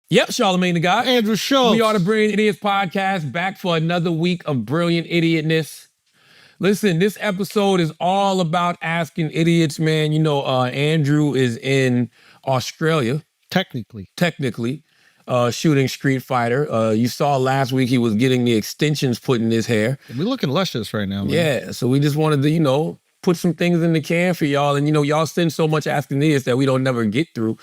Yep, Charlamagne the guy. Andrew Schulz. We are the Brilliant Idiots podcast, back for another week of brilliant idiotness. Listen, this episode is all about asking idiots, man. You know, Andrew is in Australia. Technically. Shooting Street Fighter. You saw last week he was getting the extensions put in his hair. We're looking luscious right now, man. Yeah, so we just wanted to, put some things in the can for y'all. And, y'all send so much asking idiots that we don't never get through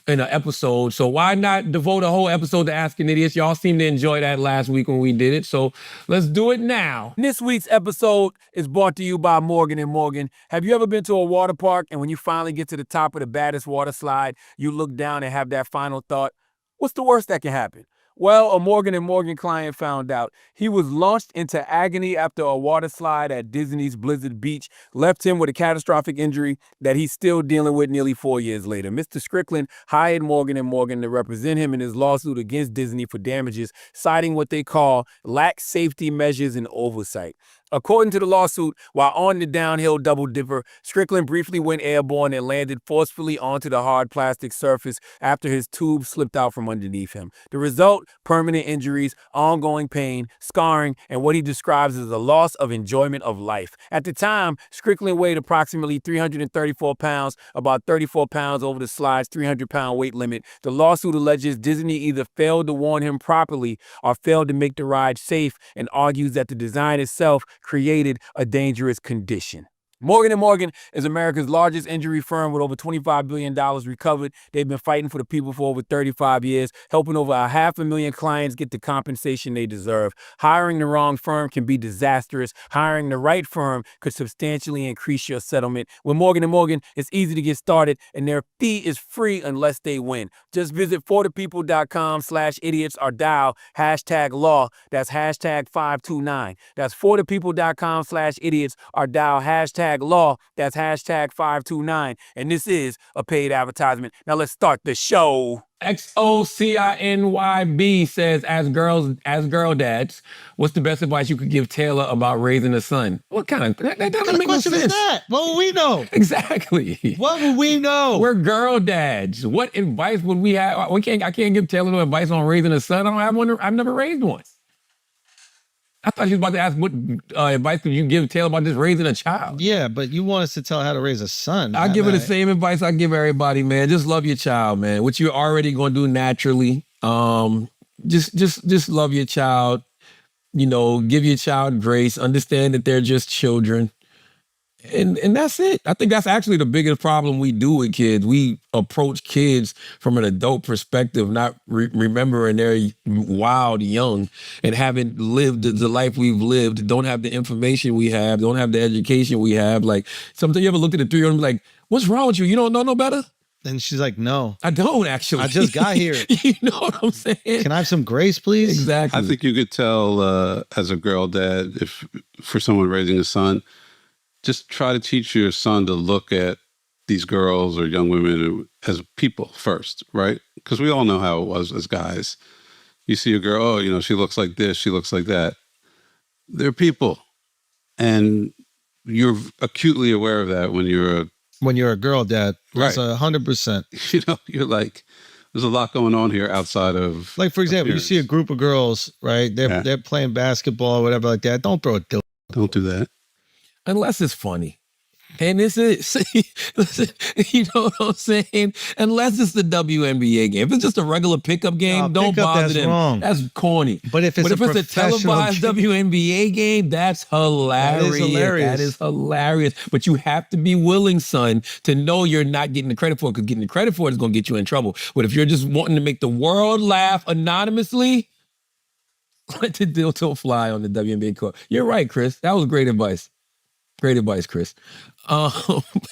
in an episode. So why not devote a whole episode to asking idiots? Y'all seemed to enjoy that last week when we did it. So let's do it now. This week's episode is brought to you by Morgan & Morgan. Have you ever been to a water park and when you finally get to the top of the baddest water slide, you look down and have that final thought, what's the worst that can happen? Well, a Morgan & Morgan client found out. He was launched into agony after a water slide at Disney's Blizzard Beach left him with a catastrophic injury that he's still dealing with nearly 4 years later. Mr. Strickland hired Morgan & Morgan to represent him in his lawsuit against Disney for damages, citing what they call lax safety measures and oversight. According to the lawsuit, while on the downhill double dipper, Strickland briefly went airborne and landed forcefully onto the hard plastic surface after his tube slipped out from underneath him. The result, permanent injuries, ongoing pain, scarring, and what he describes as a loss of enjoyment of life. At the time, Strickland weighed approximately 334 pounds, about 34 pounds over the slide's 300-pound weight limit. The lawsuit alleges Disney either failed to warn him properly or failed to make the ride safe, and argues that the design itself created a dangerous condition. Morgan & Morgan is America's largest injury firm with over $25 billion recovered. They've been fighting for the people for over 35 years, helping over 500,000 clients get the compensation they deserve. Hiring the wrong firm can be disastrous. Hiring the right firm could substantially increase your settlement. With Morgan & Morgan, it's easy to get started, and their fee is free unless they win. Just visit forthepeople.com/idiots or dial #law. That's #529. That's forthepeople.com/idiots or dial #law. That's #529. And this is a paid advertisement. Now let's start the show. XOCINYB says, as girl dads, what's the best advice you could give Taylor about raising a son? What kind of that doesn't make no sense. Is that? What would we know? Exactly. What would we know? We're girl dads. What advice would we have? I can't give Taylor no advice on raising a son. I don't have one. I've never raised one. I thought you was about to ask what advice could you give Taylor about just raising a child. Yeah, but you want us to tell her how to raise a son. I give her the same advice I give everybody, man. Just love your child, man. What you're already going to do naturally. Just love your child. Give your child grace. Understand that they're just children. And that's it. I think that's actually the biggest problem we do with kids. We approach kids from an adult perspective, not remembering they're wild young and haven't lived the life we've lived, don't have the information we have, don't have the education we have. Like, sometimes you ever looked at the 3-year-old and be like, what's wrong with you? You don't know no better? And she's like, no. I don't, actually. I just got here. You know what I'm saying? Can I have some grace, please? Exactly. I think you could tell as a girl dad, if for someone raising a son, just try to teach your son to look at these girls or young women as people first, right? Because we all know how it was as guys. You see a girl, she looks like this, she looks like that. They're people. And you're acutely aware of that when you're a girl dad. Right. That's 100%. You're like, there's a lot going on here outside of, like, for example, appearance. You see a group of girls, right? They're playing basketball or whatever like that. Don't throw a dildo. Don't do that. Unless it's funny. And this is, listen, you know what I'm saying? Unless it's the WNBA game. If it's just a regular pickup game, don't bother them. Wrong. That's corny. But if it's a televised WNBA game, that's hilarious. That is hilarious. But you have to be willing, son, to know you're not getting the credit for it, because getting the credit for it is going to get you in trouble. But if you're just wanting to make the world laugh anonymously, let the dildo fly on the WNBA court. You're right, Chris. That was great advice. Great advice, Chris.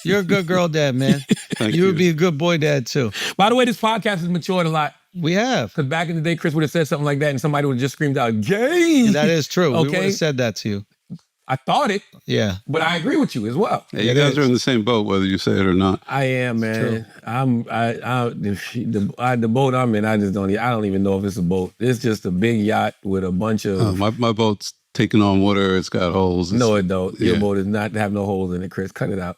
You're a good girl dad, man. You would be a good boy dad, too. By the way, this podcast has matured a lot. We have. Because back in the day, Chris would have said something like that and somebody would have just screamed out, gay. That is true. Okay? We would have said that to you. I thought it. Yeah. But I agree with you as well. Hey, you guys are in the same boat, whether you say it or not. I am, man. The boat I'm in, I don't even know if it's a boat. It's just a big yacht with a bunch of... my boat's taking on water. It's got holes. No, it don't. Your boat does not have no holes in it, Chris. Cut it out.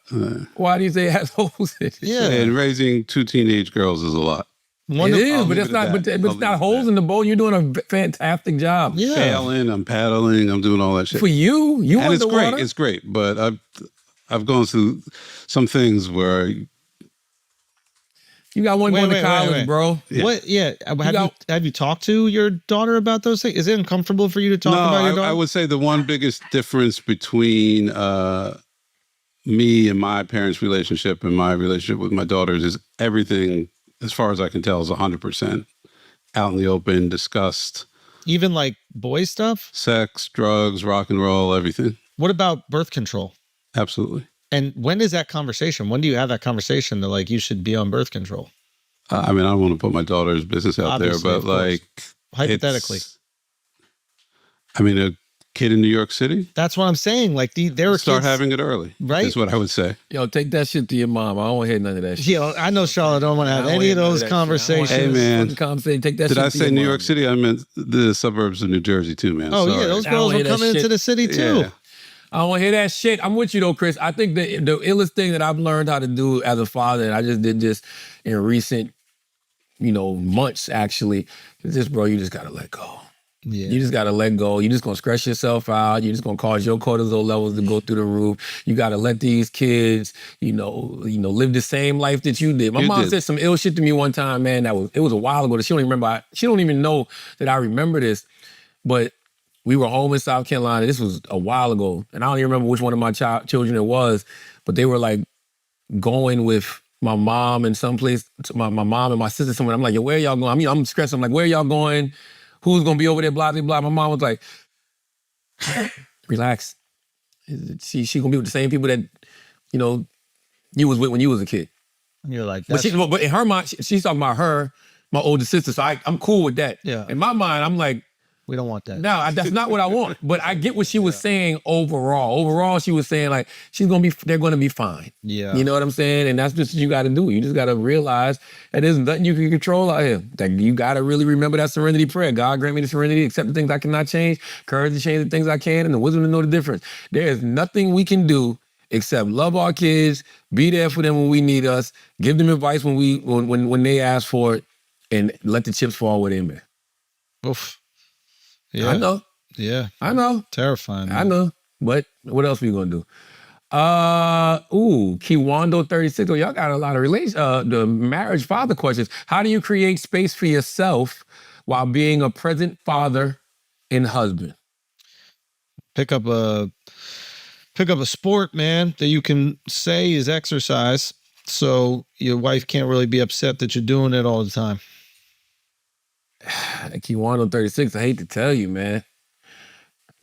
Why do you say it has holes in it? Yeah. And raising 2 teenage girls is a lot. One It of- is, I'll but leave it's it not. at But that. it's I'll leave not it at holes that. in the boat. You're doing a fantastic job. Yeah. Sailing, I'm paddling, I'm doing all that shit. For you And it's underwater. great. It's great. But I've gone through some things where You got one Wait, going to wait, college, wait. bro. Yeah. What? Yeah. got- Have you talked to your daughter about those things? Is it uncomfortable for you to talk about your daughter? I would say the one biggest difference between me and my parents' relationship and my relationship with my daughters is everything, as far as I can tell, is 100% out in the open, discussed. Even like boy stuff? Sex, drugs, rock and roll, everything. What about birth control? Absolutely. And when is that conversation? When do you have that conversation that like you should be on birth control? I mean, I don't want to put my daughter's business out Obviously, there, of but course. like Hypothetically. I mean, a kid in New York City, That's what I'm saying. Like there are start kids, having it early, Right? is what I would say. Yo, take that shit to your mom. I don't want to hear none of that shit. You know, I know Charlotte don't want to have I don't any of wanna hear those none of that shit. I don't conversations. wanna Hey, hear this man. fucking conversation. Take that Did shit I to say your New mom. York City? I meant the suburbs of New Jersey too, man. Oh Sorry. yeah, those I don't girls hear will that come into shit. the city too. Yeah. I don't want to hear that shit. I'm with you though, Chris. I think the illest thing that I've learned how to do as a father, and I just did this in recent, months actually, is this, bro, you just gotta let go. Yeah. You just gotta let go. You're just gonna stress yourself out. You're just gonna cause your cortisol levels to go through the roof. You gotta let these kids, live the same life that you did. My You mom did. said some ill shit to me one time, man. It was a while ago. She don't even remember. She don't even know that I remember this. But we were home in South Carolina. This was a while ago, and I don't even remember which one of my children it was. But they were like going with my mom in someplace. My mom and my sister somewhere. I'm like, yo, where y'all going? I mean, I'm stressed. I'm like, where y'all going? Who's gonna be over there? Blah blah blah. My mom was like, relax. She gonna be with the same people that you was with when you was a kid. And you're like, But that's, but in her mind, she's talking about her, my older sister. So I'm cool with that. Yeah. In my mind, I'm like, we don't want that. no, that's not what I want. But I get what she was saying overall. Overall, she was saying like they're gonna be fine. Yeah. You know what I'm saying? And that's just what you gotta do. You just gotta realize that there's nothing you can control out here. That you gotta really remember that serenity prayer. God grant me the serenity, accept the things I cannot change, courage to change the things I can, and the wisdom to know the difference. There is nothing we can do except love our kids, be there for them when we need us, give them advice when they ask for it, and let the chips fall where they may. Oof. Yeah. I know. Yeah. I know. Terrifying. I man. know. But what else we gonna do? Kiwando 36. Oh, y'all got a lot of the marriage father questions. How do you create space for yourself while being a present father and husband? Pick up a sport, man, that you can say is exercise, so your wife can't really be upset that you're doing it all the time. Kiwando 36. I hate to tell you, man.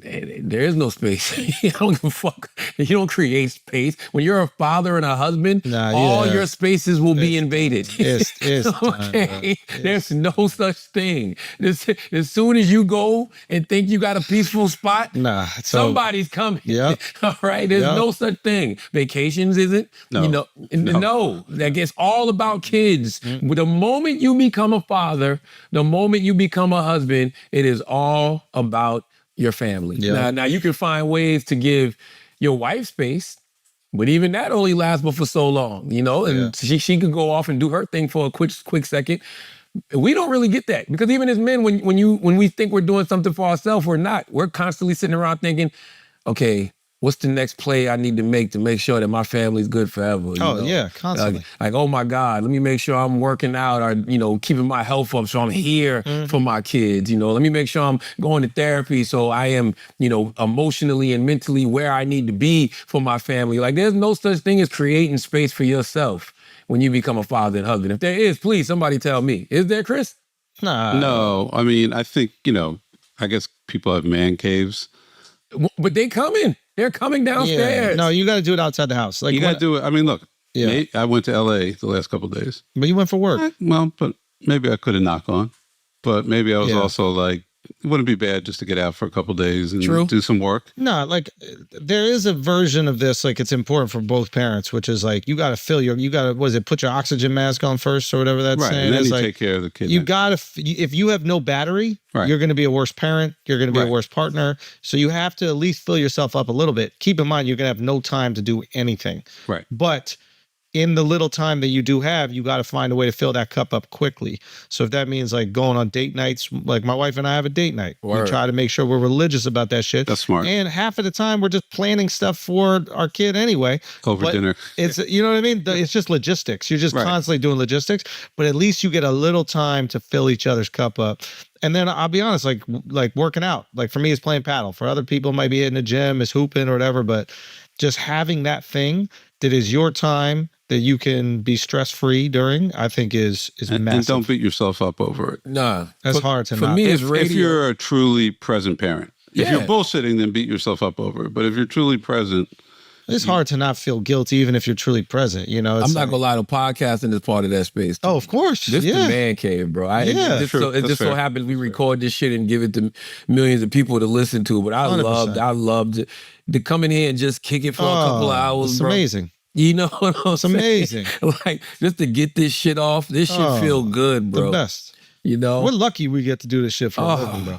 There is no space. I don't give a fuck. You don't create space. When you're a father and a husband, Nah, all yeah. your spaces will be invaded. It's Okay? There's no such thing. As soon as you go and think you got a peaceful spot, Nah. somebody's coming. Yep. All right? There's Yep. no such thing. Vacations isn't. No. No. That gets all about kids. The moment you become a father, the moment you become a husband, it is all about your family. Yeah. Now you can find ways to give your wife space, but even that only lasts but for so long, and she could go off and do her thing for a quick second. We don't really get that because even as men, when we think we're doing something for ourselves, we're not. We're constantly sitting around thinking, okay, what's the next play I need to make sure that my family's good forever? yeah, constantly. Like, oh my God, let me make sure I'm working out or, keeping my health up so I'm here for my kids. Let me make sure I'm going to therapy so I am, emotionally and mentally where I need to be for my family. Like, there's no such thing as creating space for yourself when you become a father and husband. If there is, please, somebody tell me. Is there, Chris? Nah. No, I mean, I think, I guess people have man caves. But they coming. They're coming downstairs. Yeah. No, you got to do it outside the house. Like You got to do it. I mean, look, Yeah. I went to LA the last couple of days. But you went for work. Well, but maybe I could have knocked on. But maybe I was Yeah. also like, it wouldn't be bad just to get out for a couple of days and True. do some work. No, like there is a version of this, like it's important for both parents, which is like you got to put your oxygen mask on first or whatever that's Right. saying. And then It's you like, take care of the kid. you then. got to, if you have no battery, Right. you're going to be a worse parent. You're going to be a Right. worse partner. So you have to at least fill yourself up a little bit. Keep in mind, you're going to have no time to do anything. Right. But in the little time that you do have, you got to find a way to fill that cup up quickly. So if that means like going on date nights, like my wife and I have a date night. Word. We try to make sure we're religious about that shit. That's smart. And half of the time we're just planning stuff for our kid anyway. Over dinner. It's, you know what I mean? It's just logistics. You're just Right. constantly doing logistics, but at least you get a little time to fill each other's cup up. And then I'll be honest, like working out, like for me, it's playing paddle. For other people, it might be hitting the gym, is hooping or whatever, but just having that thing that is your time that you can be stress-free during, I think is massive. And don't beat yourself up over it. Nah. That's hard to For not. me, it's If radio. you're a truly present parent. If you're Yeah. bullshitting, then beat yourself up over it. But if you're truly present, It's hard to not feel guilty even if you're truly present, you know? It's I'm not like, gonna lie, to podcasting is part of that space. oh, of course. This yeah. the man cave, bro. Yeah. It True. That's just so fair. happens we record this shit and give it to millions of people to listen to. But I 100%. loved it. To come in here and just kick it for a couple of hours, It's bro. amazing. You know what I'm It's saying? amazing. Like, just to get this shit off, this shit feel good, bro. The best. You know? We're lucky we get to do this shit for a Oh. living, bro.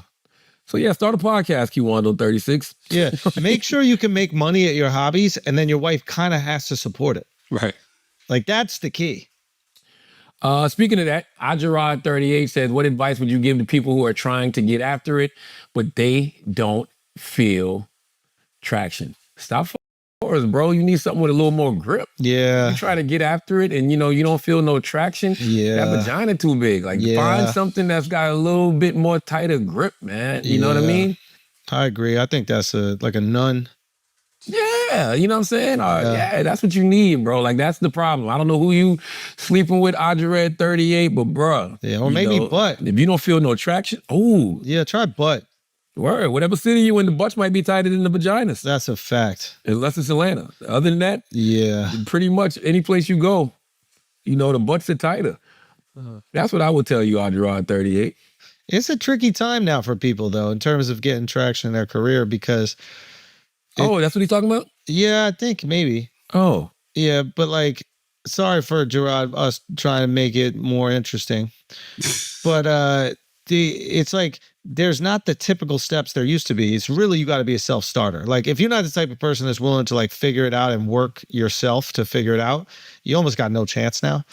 So yeah, start a podcast, Q1 36. Yeah. Make sure you can make money at your hobbies, and then your wife kind of has to support it. right. Like, that's the key. Speaking of that, Ajarad38 says, what advice would you give to people who are trying to get after it, but they don't feel traction? Stop force, bro. You need something with a little more grip. Yeah. You try to get after it and, you know, you don't feel no traction. Yeah. That vagina too big. Like, Yeah. find something that's got a little bit more tighter grip, man. You know what I Yeah. mean? I agree. I think that's like a nun. Yeah, you know what I'm saying? Yeah, that's what you need, bro. Like, that's the problem. I don't know who you sleeping with, Audrey 38, but bro. Yeah, or maybe butt. If you don't feel no traction, oh, Yeah, try butt. word. Whatever city you in, the butts might be tighter than the vaginas, That's a fact. unless it's Atlanta. Other than that, Yeah. pretty much any place you go, you know, the butts are tighter. That's what I would tell you, Audrey 38. It's a tricky time now for people, though, in terms of getting traction in their career because, Oh, that's what he's talking about? yeah, I think maybe. Oh. Yeah, but like, sorry for Gerard, us trying to make it more interesting. But it's like there's not the typical steps there used to be. It's really, you got to be a self-starter. Like, if you're not the type of person that's willing to like figure it out and work yourself to figure it out, you almost got no chance now.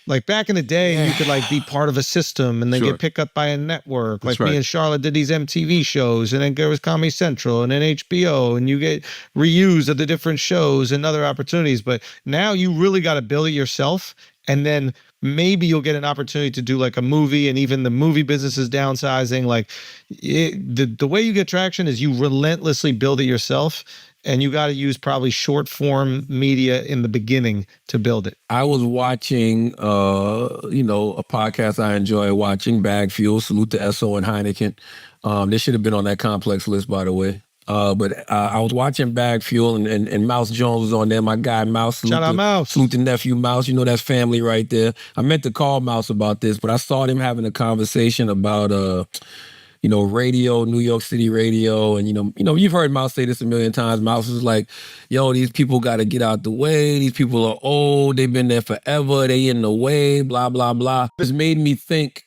Like back in the day, you could like be part of a system and then Sure. get picked up by a network. That's Like me right. and Charlotte did these MTV shows, and then there was Comedy Central and then HBO, and you get reused of the different shows and other opportunities. But now you really got to build it yourself, and then maybe you'll get an opportunity to do like a movie, and even the movie business is downsizing. Like the way you get traction is you relentlessly build it yourself. And you got to use probably short form media in the beginning to build it. I was watching, you know, a podcast I enjoy watching, Bag Fuel. Salute to Esso and Heineken. This should have been on that complex list, by the way. But I was watching Bag Fuel and Mouse Jones was on there. My guy Mouse. Shout out Mouse. Salute to nephew Mouse. You know, that's family right there. I meant to call Mouse about this, but I saw them having a conversation about you know, radio, New York City radio. And, you know, you've heard Mouse say this a million times. Mouse is like, yo, these people got to get out the way. These people are old. They've been there forever. They in the way, blah, blah, blah. It's made me think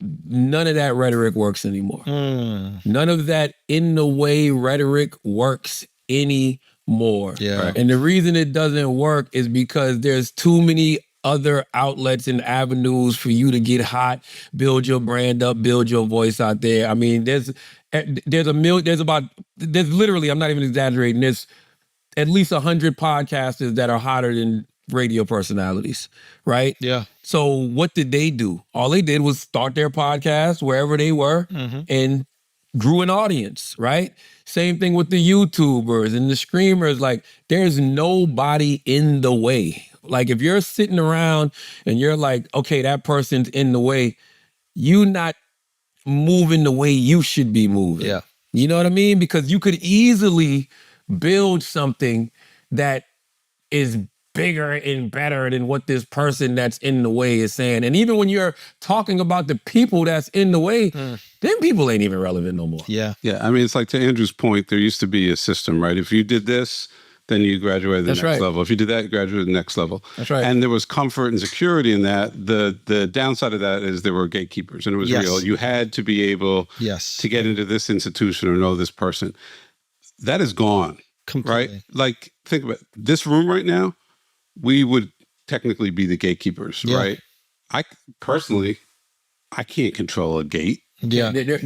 none of that rhetoric works anymore. None of that in the way rhetoric works anymore. Yeah. Right. And the reason it doesn't work is because there's too many other outlets and avenues for you to get hot, build your brand up, build your voice out there. I mean, there's literally, I'm not even exaggerating, there's at least 100 podcasters that are hotter than radio personalities, right? Yeah. So what did they do? All they did was start their podcast wherever they were and grew an audience, right? Same thing with the YouTubers and the streamers. Like, there's nobody in the way. Like, if you're sitting around and you're like, okay, that person's in the way, you not moving the way you should be moving. Yeah. You know what I mean? Because you could easily build something that is bigger and better than what this person that's in the way is saying. And even when you're talking about the people that's in the way, them people ain't even relevant no more. Yeah. Yeah, I mean, it's like to Andrew's point, there used to be a system, right? If you did this, then you graduated to the That's next right. level. If you did that, you graduated to the next level. That's right. And there was comfort and security in that. The downside of that is there were gatekeepers, and it was Yes. real. You had to be able Yes. to get into this institution or know this person. That is gone, Completely. right? Like, think about it. This room right now. we would technically be the gatekeepers, Yeah. right? I personally, I can't control a gate. Yeah. There's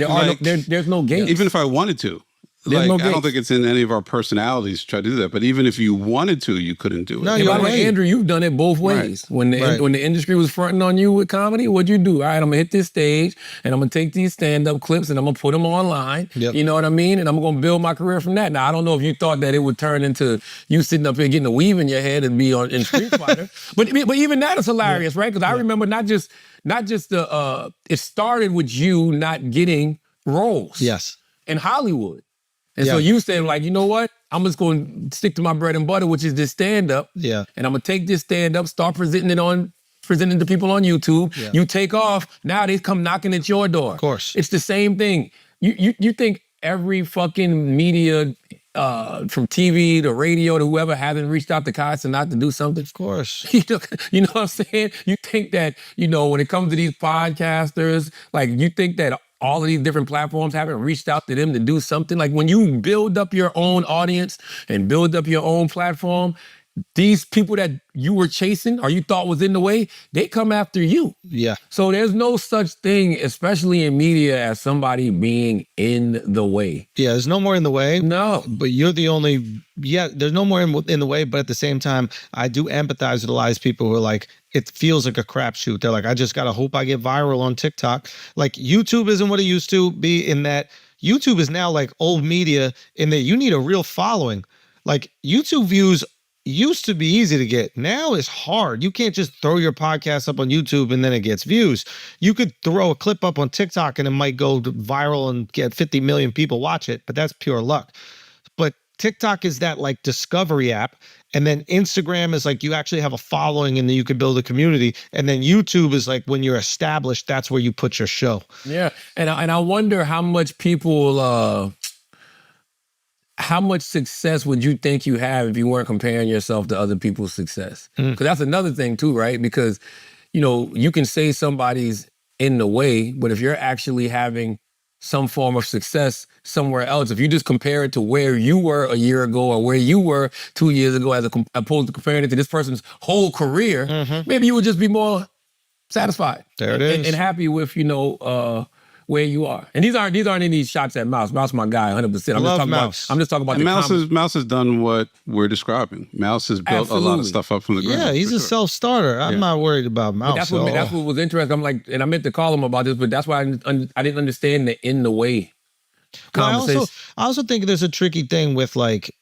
no gate. Even if I wanted to. There's no I don't gates. think it's in any of our personalities to try to do that. But even if you wanted to, you couldn't do it. No, And you're by the way, right. Andrew, you've done it both ways. When the industry was fronting on you with comedy, what'd you do? All right, I'm gonna hit this stage and I'm gonna take these stand-up clips and I'm gonna put them online. Yep. You know what I mean? And I'm gonna build my career from that. Now I don't know if you thought that it would turn into you sitting up here getting a weave in your head and be in Street Fighter. But even that is hilarious, right? Because I remember not just the it started with you not getting roles. Yes. In Hollywood. And so you said, like, you know what? I'm just going to stick to my bread and butter, which is this stand-up. Yeah. And I'm going to take this stand-up, start presenting to people on YouTube. Yeah. You take off. Now they come knocking at your door. Of course. It's the same thing. You think every fucking media, from TV to radio to whoever, hasn't reached out to Kai Cenat to do something? Of course. You know what I'm saying? You think that, when it comes to these podcasters, like, you think that all of these different platforms haven't reached out to them to do something? Like, when you build up your own audience and build up your own platform, these people that you were chasing or you thought was in the way, they come after you. Yeah. So there's no such thing, especially in media, as somebody being in the way. Yeah, there's no more in the way. No. But you're the only, there's no more in the way. But at the same time, I do empathize with a lot of people who are like, it feels like a crapshoot. They're like, I just got to hope I get viral on TikTok. Like, YouTube isn't what it used to be, in that YouTube is now like old media, in that you need a real following. Like, YouTube views used to be easy to get. Now it's hard. You can't just throw your podcast up on YouTube and then it gets views. You could throw a clip up on TikTok and it might go viral and get 50 million people watch it, but that's pure luck. But TikTok is that like discovery app. And then Instagram is like you actually have a following and then you could build a community. And then YouTube is like when you're established, that's where you put your show. Yeah. And I wonder how much people, how much success would you think you have if you weren't comparing yourself to other people's success? Because that's another thing too, right? Because, you can say somebody's in the way, but if you're actually having some form of success somewhere else, if you just compare it to where you were a year ago or where you were 2 years ago, as opposed to comparing it to this person's whole career, maybe you would just be more satisfied. There it is. And happy with, where you are. And these aren't any shots at Mouse. Mouse my guy, 100%. I'm just talking about And the Mouse has done what we're describing. Mouse has built a lot of stuff up from the ground. Yeah, he's a self-starter. I'm not worried about Mouse. That's what was interesting. I'm like, and I meant to call him about this, but that's why I didn't understand the in the way conversation. Well, I also think there's a tricky thing with like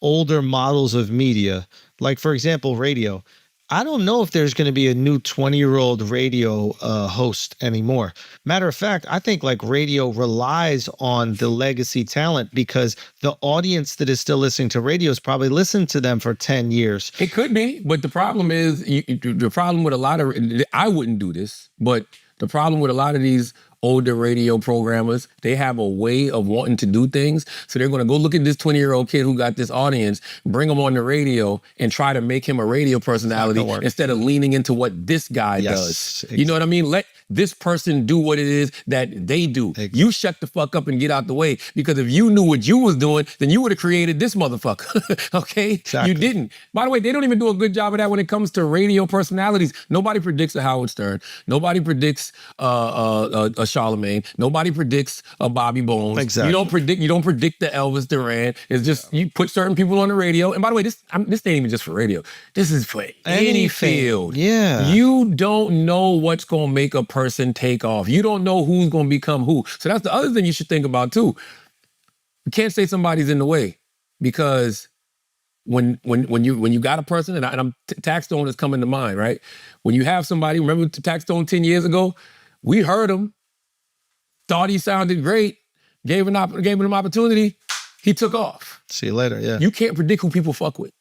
older models of media. Like, for example, radio. I don't know if there's going to be a new 20-year-old radio host anymore. Matter of fact, I think like radio relies on the legacy talent, because the audience that is still listening to radio has probably listened to them for 10 years. It could be, but the problem is, the problem with a lot of, I wouldn't do this, but the problem with a lot of these older radio programmers, they have a way of wanting to do things. So they're going to go look at this 20-year-old kid who got this audience, bring him on the radio and try to make him a radio personality instead of leaning into what this guy does. You know what I mean? Let this person do what it is that they do. Exactly. You shut the fuck up and get out the way, because if you knew what you was doing, then you would have created this motherfucker. Okay? Exactly. You didn't. By the way, they don't even do a good job of that when it comes to radio personalities. Nobody predicts a Howard Stern. Nobody predicts a Charlamagne. Nobody predicts a Bobby Bones. Exactly. You don't predict the Elvis Duran. It's just you put certain people on the radio. And by the way, this ain't even just for radio. This is for any field. Yeah. You don't know what's gonna make a person take off. You don't know who's gonna become who. So that's the other thing you should think about too. You can't say somebody's in the way, because when you got a person, and Taxstone is coming to mind, right? When you have somebody, remember Taxstone 10 years ago? We heard him, thought he sounded great, gave him an opportunity, he took off. See you later, yeah. You can't predict who people fuck with.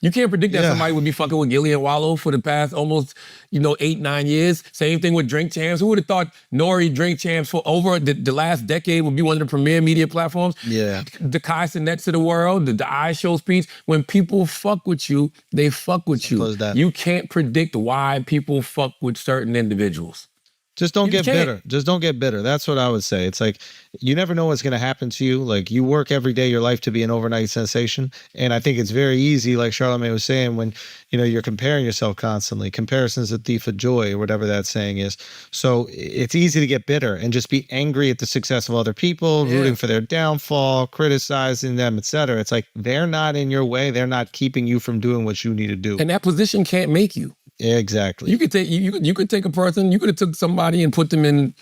You can't predict that somebody would be fucking with Gillian Wallow for the past almost, 8-9 years. Same thing with Drink Champs. Who would have thought Nori Drink Champs for over the last decade would be one of the premier media platforms? Yeah. The Kai Cenats of the world, the iShow speech. When people fuck with you, they fuck with you. You can't predict why people fuck with certain individuals. Just don't You get can't. bitter. Just don't get bitter. That's what I would say. It's like you never know what's going to happen to you. Like you work every day of your life to be an overnight sensation. And I think it's very easy, like Charlamagne was saying, when you're comparing yourself constantly. Comparison's a thief of joy, or whatever that saying is. So it's easy to get bitter and just be angry at the success of other people, rooting for their downfall, criticizing them, etc. It's like they're not in your way. They're not keeping you from doing what you need to do. And that position can't make you. Exactly. You could take you could take a person. You could have took somebody and put them in,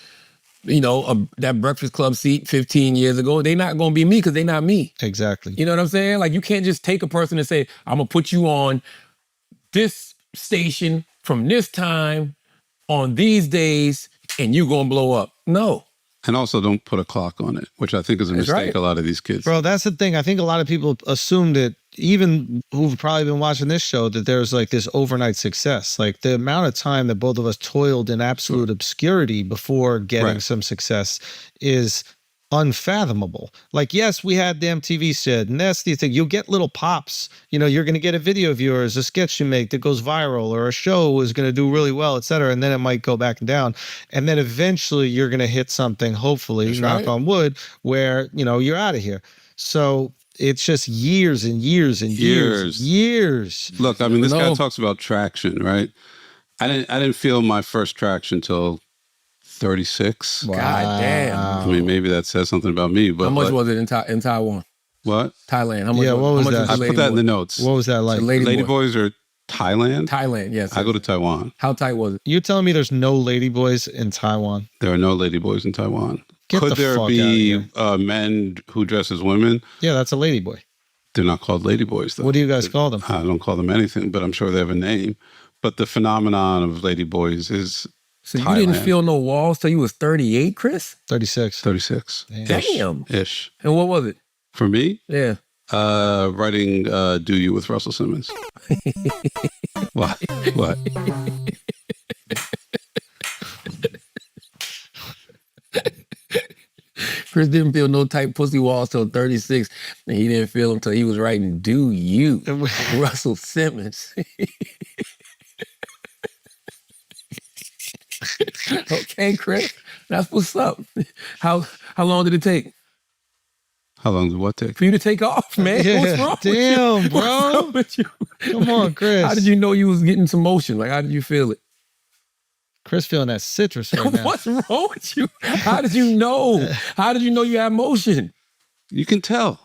that Breakfast Club seat 15 years ago. They're not going to be me because they're not me. Exactly. You know what I'm saying? Like you can't just take a person and say, I'm gonna put you on this station from this time on these days, and you're gonna blow up. No. And also don't put a clock on it, which I think is a That's mistake right. a lot of these kids. Bro, that's the thing. I think a lot of people assume that, even who've probably been watching this show, that there's like this overnight success. Like the amount of time that both of us toiled in absolute obscurity before getting some success is unfathomable. Like, yes, we had the MTV shit, and that's the thing. You'll get little pops. You're going to get a video of yours, a sketch you make that goes viral, or a show is going to do really well, etc. And then it might go back and down. And then eventually you're going to hit something, hopefully, That's knock right. on wood, where, you're out of here. So it's just years and years and years. Look, I mean, this guy No. talks about traction, right? I didn't feel my first traction till 36. Wow. God damn. I mean, maybe that says something about me, but How much like, was it in Taiwan? what? Thailand. How much? Yeah, what was how much that? I the put that in the Ladyboy? notes. What was that like? The Ladyboy. Ladyboys are Thailand? Thailand. Yes. I go to Taiwan. How tight was it? You're telling me there's no ladyboys in Taiwan? There are no ladyboys in Taiwan. Get Could the there fuck be outta men who dress as women? Yeah, that's a ladyboy. They're not called ladyboys, though. What do you guys call them? I don't call them anything, but I'm sure they have a name. But the phenomenon of ladyboys is So Thailand. you didn't feel no walls till you was 38, Chris? 36. 36. Damn. Ish. And what was it? For me, Yeah. writing Do You with Russell Simmons. What? What? Chris didn't feel no tight pussy walls till 36, and he didn't feel them till he was writing Do You, Russell Simmons. Okay, Chris, that's what's up. How long did it take How long did what take? for you to take off, man? Yeah, What's wrong damn, with you? bro. What's wrong with you? Come on, Chris. How did you know you was getting some motion? Like, how did you feel it? Chris feeling that citrus right now. What's wrong with you? How did you know? How did you know you had motion? You can tell.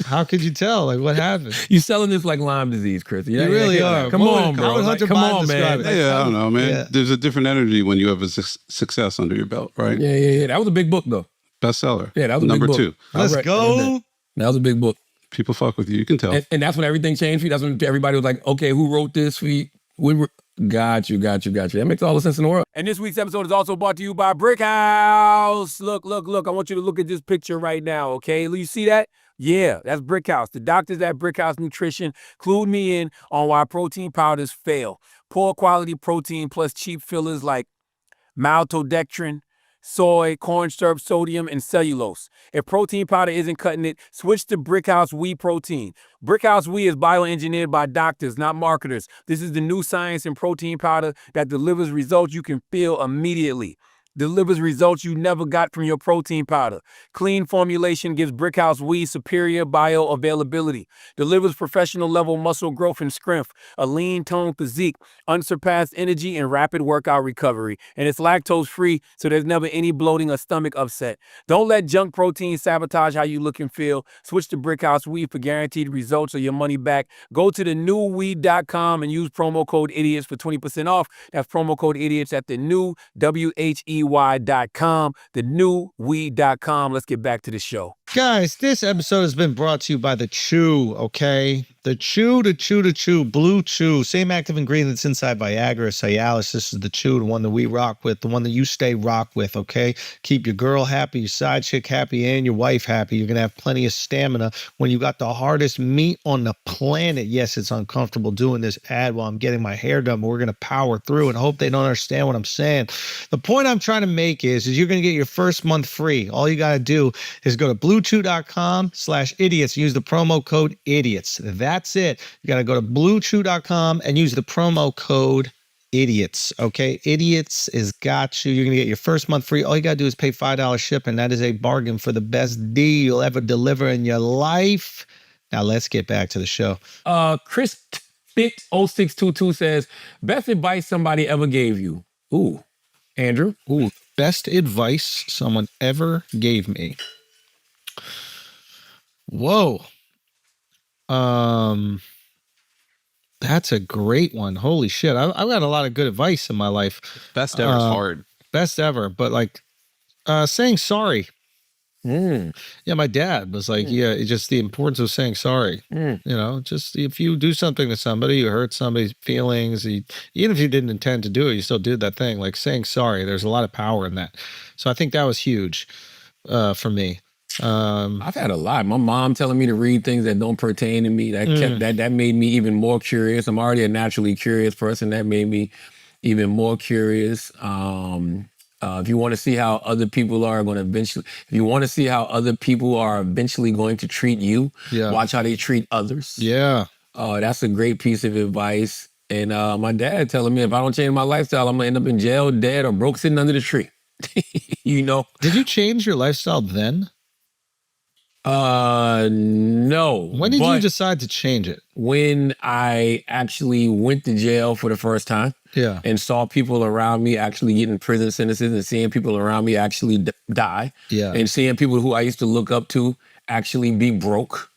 How could you tell? Like, what happened? You selling this like Lyme disease, Chris. You really are. Come What would- on, how bro. would Like, Hunter come Biden on, describe man. it? Yeah, I don't know, man. Yeah. There's a different energy when you have a success under your belt, right? Yeah. That was a big book, though. Bestseller. Yeah, that was a number big book. 2. Let's I read go. that. That was a big book. People fuck with you. You can tell. And that's when everything changed for you. That's when everybody was like, okay, who wrote this for you? Got you. That makes all the sense in the world. And this week's episode is also brought to you by Brick House. Look. I want you to look at this picture right now, okay? You see that? Yeah, that's Brick House. The doctors at Brick House Nutrition clued me in on why protein powders fail. Poor quality protein plus cheap fillers like maltodextrin, soy, corn syrup, sodium, and cellulose. If protein powder isn't cutting it, switch to Brickhouse Whey Protein. Brickhouse Whey is bioengineered by doctors, not marketers. This is the new science in protein powder that delivers results you can feel immediately. Delivers results you never got from your protein powder. Clean formulation gives Brickhouse Whey superior bioavailability. Delivers professional level muscle growth and strength, a lean toned physique, unsurpassed energy, and rapid workout recovery. And it's lactose free, so there's never any bloating or stomach upset. Don't let junk protein sabotage how you look and feel. Switch to Brickhouse Whey for guaranteed results or your money back. Go to thenewwheat.com and use promo code IDIOTS for 20% off. That's promo code IDIOTS at the new WHEY.com, thenewwheat.com. Let's get back to the show. Guys, this episode has been brought to you by the Chew, okay? The Chew, Blue Chew, same active ingredient that's inside Viagra, Cialis. This is the Chew, the one that we rock with, the one that you stay rock with, okay? Keep your girl happy, your side chick happy, and your wife happy. You're going to have plenty of stamina when you got the hardest meat on the planet. Yes, it's uncomfortable doing this ad while I'm getting my hair done, but we're going to power through and hope they don't understand what I'm saying. The point I'm trying to make is you're going to get your first month free. All you got to do is go to bluechew.com/idiots. Use the promo code idiots. That's it. You got to go to bluechew.com and use the promo code Idiots. Okay, Idiots is got you. You're gonna get your first month free. All you gotta do is pay $5 shipping. That is a bargain for the best deal you'll ever deliver in your life. Now let's get back to the show. Chris Fit 0622 says, best advice somebody ever gave you. Ooh, Andrew. Ooh, best advice someone ever gave me. Whoa. That's a great one. Holy shit. I've got a lot of good advice in my life. Best ever is hard. Best ever. But like saying sorry. Mm. Yeah, my dad was like, yeah, it's just the importance of saying sorry. You know, just if you do something to somebody, you hurt somebody's feelings, even if you didn't intend to do it, you still did that thing. Like saying sorry, there's a lot of power in that. So I think that was huge for me. I've had a lot. My mom telling me to read things that don't pertain to me. That made me even more curious. I'm already a naturally curious person. That made me even more curious. If you want to see how other people are going to eventually, if you want to see how other people are eventually going to treat you, watch how they treat others. Yeah. That's a great piece of advice. And my dad telling me if I don't change my lifestyle, I'm gonna end up in jail, dead, or broke sitting under the tree. You know. Did you change your lifestyle then? No. When did you decide to change it? When I actually went to jail for the first time. Yeah. And saw people around me actually getting prison sentences and seeing people around me actually die. Yeah. And seeing people who I used to look up to actually be broke,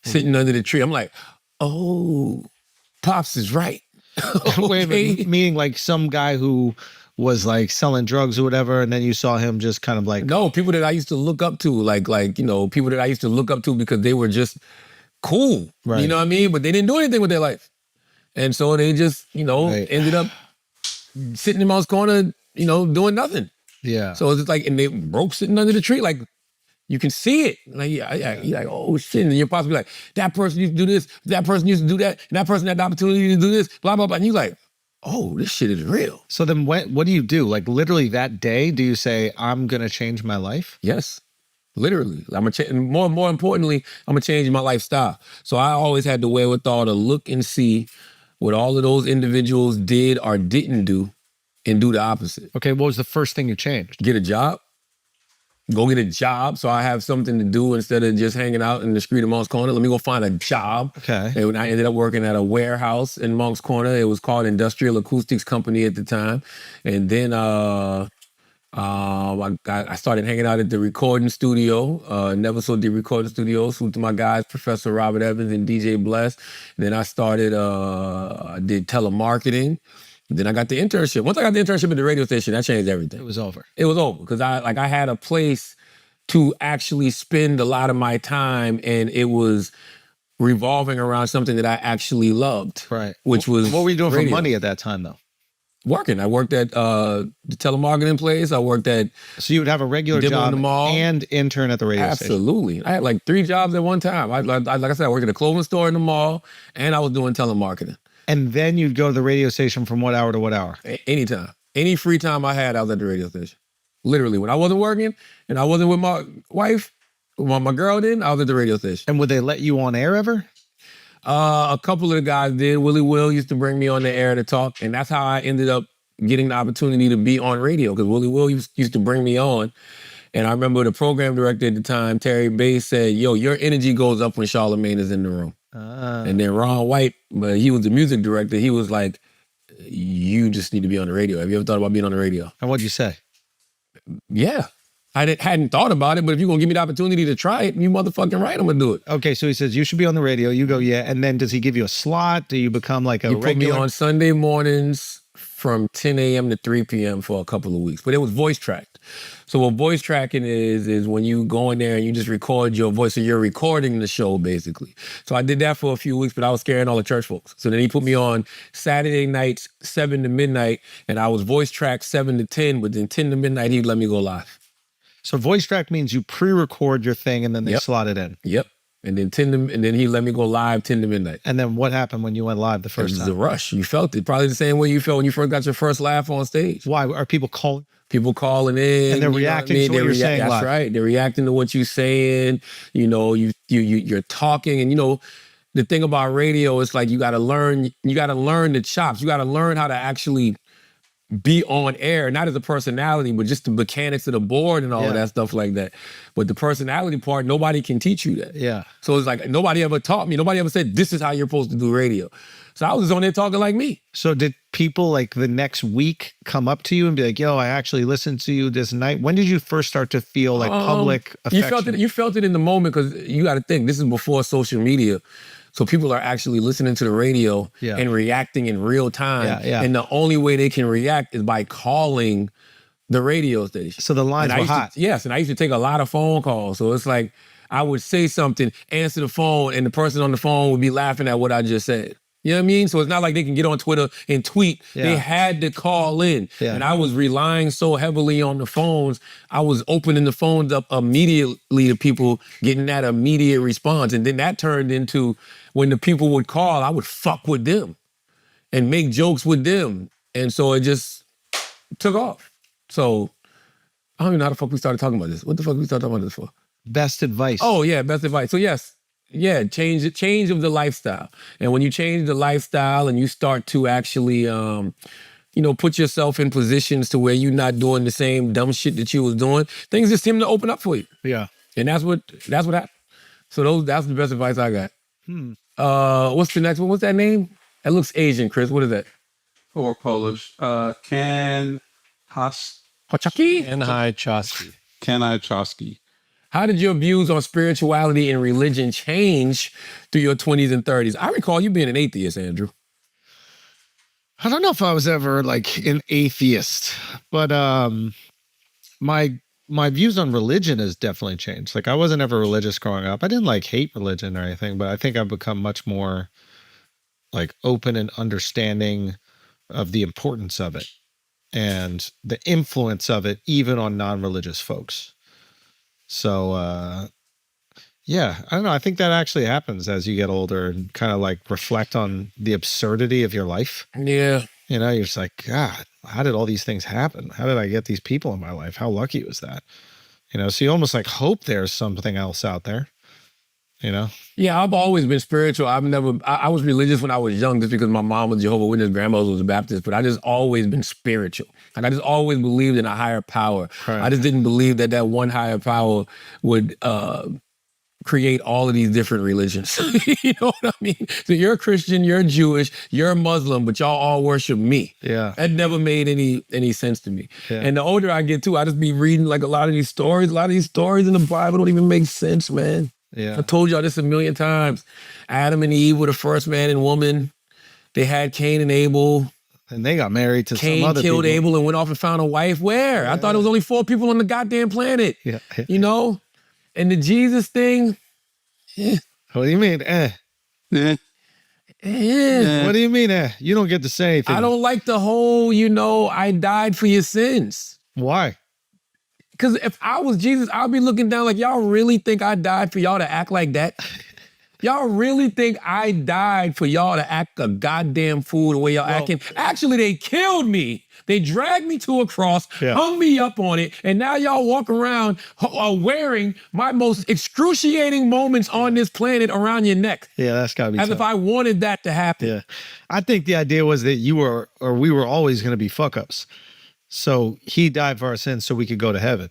sitting under the tree. I'm like, oh, Pops is right. Wait a minute, meaning like some guy who was like selling drugs or whatever, and then you saw him just kind of like... No, people that I used to look up to, like you know, people that I used to look up to because they were just cool. Right. You know what I mean? But they didn't do anything with their life. And so they just, you know, ended up sitting in Mouse Corner, you know, doing nothing. Yeah. So it's just like, and they broke sitting under the tree, like, you can see it. Like, you're like, oh shit. And you're possibly like, that person used to do this, that person used to do that, and that person had the opportunity to do this, blah, blah, blah. And you're like, oh, this shit is real. So then what do you do? Like literally that day, do you say, I'm going to change my life? Yes. Literally. I'm more importantly, I'm gonna change my lifestyle. So I always had the wherewithal to look and see what all of those individuals did or didn't do and do the opposite. Okay, what was the first thing you changed? Get a job. Go get a job so I have something to do instead of just hanging out in the street of Monk's Corner. Let me go find a job. Okay. And I ended up working at a warehouse in Monk's Corner. It was called Industrial Acoustics Company at the time. And then I started hanging out at the recording studio, Never So Deep Recording Studios, with my guys, Professor Robert Evans and DJ Bless. Then I started, I did telemarketing. Then I got the internship. Once I got the internship at the radio station, that changed everything. It was over. It was over because I had a place to actually spend a lot of my time, and it was revolving around something that I actually loved. Right. Which was what were you doing radio. for money at that time though? Working. I worked at the telemarketing place. I worked at... So you would have a regular job and intern at the radio station? Absolutely. I had like 3 jobs at one time. Like I said, I worked at a clothing store in the mall, and I was doing telemarketing. And then you'd go to the radio station from what hour to what hour? Anytime. Any free time I had, I was at the radio station. Literally. When I wasn't working and I wasn't with my wife, when my girl didn't, I was at the radio station. And would they let you on air ever? A couple of the guys did. Willie Will used to bring me on the air to talk, and that's how I ended up getting the opportunity to be on radio, because Willie Will used to bring me on. And I remember the program director at the time, Terry Bass, said, yo, your energy goes up when Charlamagne is in the room. And then Ron White, but he was the music director, he was like, you just need to be on the radio. Have you ever thought about being on the radio? And what'd you say? Yeah. I hadn't thought about it, but if you're going to give me the opportunity to try it, you motherfucking right, I'm going to do it. Okay, so he says, you should be on the radio. You go, yeah. And then does he give you a slot? Do you become like a regular? He put me on Sunday mornings from 10 a.m. to 3 p.m. for a couple of weeks. But it was voice tracked. So what voice tracking is when you go in there and you just record your voice, so you're recording the show, basically. So I did that for a few weeks, but I was scaring all the church folks. So then he put me on Saturday nights, 7 to midnight, and I was voice tracked 7 to 10, but then 10 to midnight, he'd let me go live. So voice track means you pre-record your thing and then they slot it in. Yep. And then he let me go live 10 to midnight. And then what happened when you went live the first time? It was a rush. You felt it. Probably the same way you felt when you first got your first laugh on stage. Why? Are people calling? People calling in. And they're reacting to what you're saying live. That's right. They're reacting to what you're saying. You know, you're talking. And, you know, the thing about radio is like you got to learn the chops. You got to learn how to actually be on air, not as a personality, but just the mechanics of the board and all of that stuff like that. But the personality part, nobody can teach you that. Yeah. So it's like nobody ever taught me. Nobody ever said, this is how you're supposed to do radio. So I was just on there talking like me. So did people like the next week come up to you and be like, yo, I actually listened to you this night? When did you first start to feel like public affection? You felt it in the moment, because you got to think, this is before social media. So people are actually listening to the radio and reacting in real time. And the only way they can react is by calling the radio station. So the lines were hot. Yes, and I used to take a lot of phone calls. So it's like I would say something, answer the phone, and the person on the phone would be laughing at what I just said. You know what I mean? So it's not like they can get on Twitter and tweet. They had to call in. And I was relying so heavily on the phones. I was opening the phones up immediately to people, getting that immediate response. And then that turned into, when the people would call, I would fuck with them and make jokes with them. And so it just took off. So I don't even know how the fuck we started talking about this. What the fuck we started talking about this for? Best advice. Oh, yeah, best advice. So yes. Yeah, change of the lifestyle. And when you change the lifestyle and you start to actually, put yourself in positions to where you're not doing the same dumb shit that you was doing, things just seem to open up for you. Yeah. And that's what happened. So that's the best advice I got. What's the next one? What's that name? That looks Asian, Chris. What is that? Or Polish. Kan Hochaki? Chosky. How did your views on spirituality and religion change through your 20s and 30s? I recall you being an atheist, Andrew. I don't know if I was ever like an atheist, but my views on religion has definitely changed. Like I wasn't ever religious growing up. I didn't like hate religion or anything, but I think I've become much more like open and understanding of the importance of it and the influence of it, even on non-religious folks. So, I don't know. I think that actually happens as you get older and kind of like reflect on the absurdity of your life. Yeah. You're just like, God, how did all these things happen? How did I get these people in my life? How lucky was that? So you almost like hope there's something else out there, Yeah, I've always been spiritual. I was religious when I was young just because my mom was Jehovah's Witness, grandmother was a Baptist, but I just always been spiritual. Like I just always believed in a higher power. Right. I just didn't believe that one higher power would create all of these different religions. You know what I mean? So you're a Christian, you're Jewish, you're a Muslim, but y'all all worship me. Yeah. That never made any sense to me. Yeah. And the older I get too, I just be reading like a lot of these stories. A lot of these stories in the Bible don't even make sense, man. Yeah. I told y'all this a million times. Adam and Eve were the first man and woman. They had Cain and Abel. And they got married to Cain some other killed people. Abel and went off and found a wife. Where? I thought it was only 4 people on the goddamn planet. Yeah. And the Jesus thing. What do you mean? Yeah. What do you mean? You don't get to say anything. I don't like the whole, I died for your sins. Why? Because if I was Jesus, I'd be looking down like, y'all really think I died for y'all to act like that? Y'all really think I died for y'all to act a goddamn fool the way y'all acting? Actually, they killed me. They dragged me to a cross, hung me up on it, and now y'all walk around wearing my most excruciating moments on this planet around your neck. Yeah, that's gotta be As tough. if I wanted that to happen. Yeah. I think the idea was that we were always going to be fuck-ups. So he died for our sins so we could go to heaven.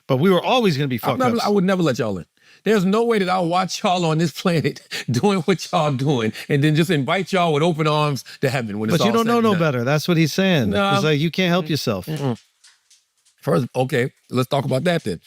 But we were always going to be fuck-ups. I would never let y'all in. There's no way that I'll watch y'all on this planet doing what y'all doing and then just invite y'all with open arms to heaven. When it's but you all don't know said no and done. better. That's what he's saying. No. It's like you can't help yourself. First, okay, let's talk about that then.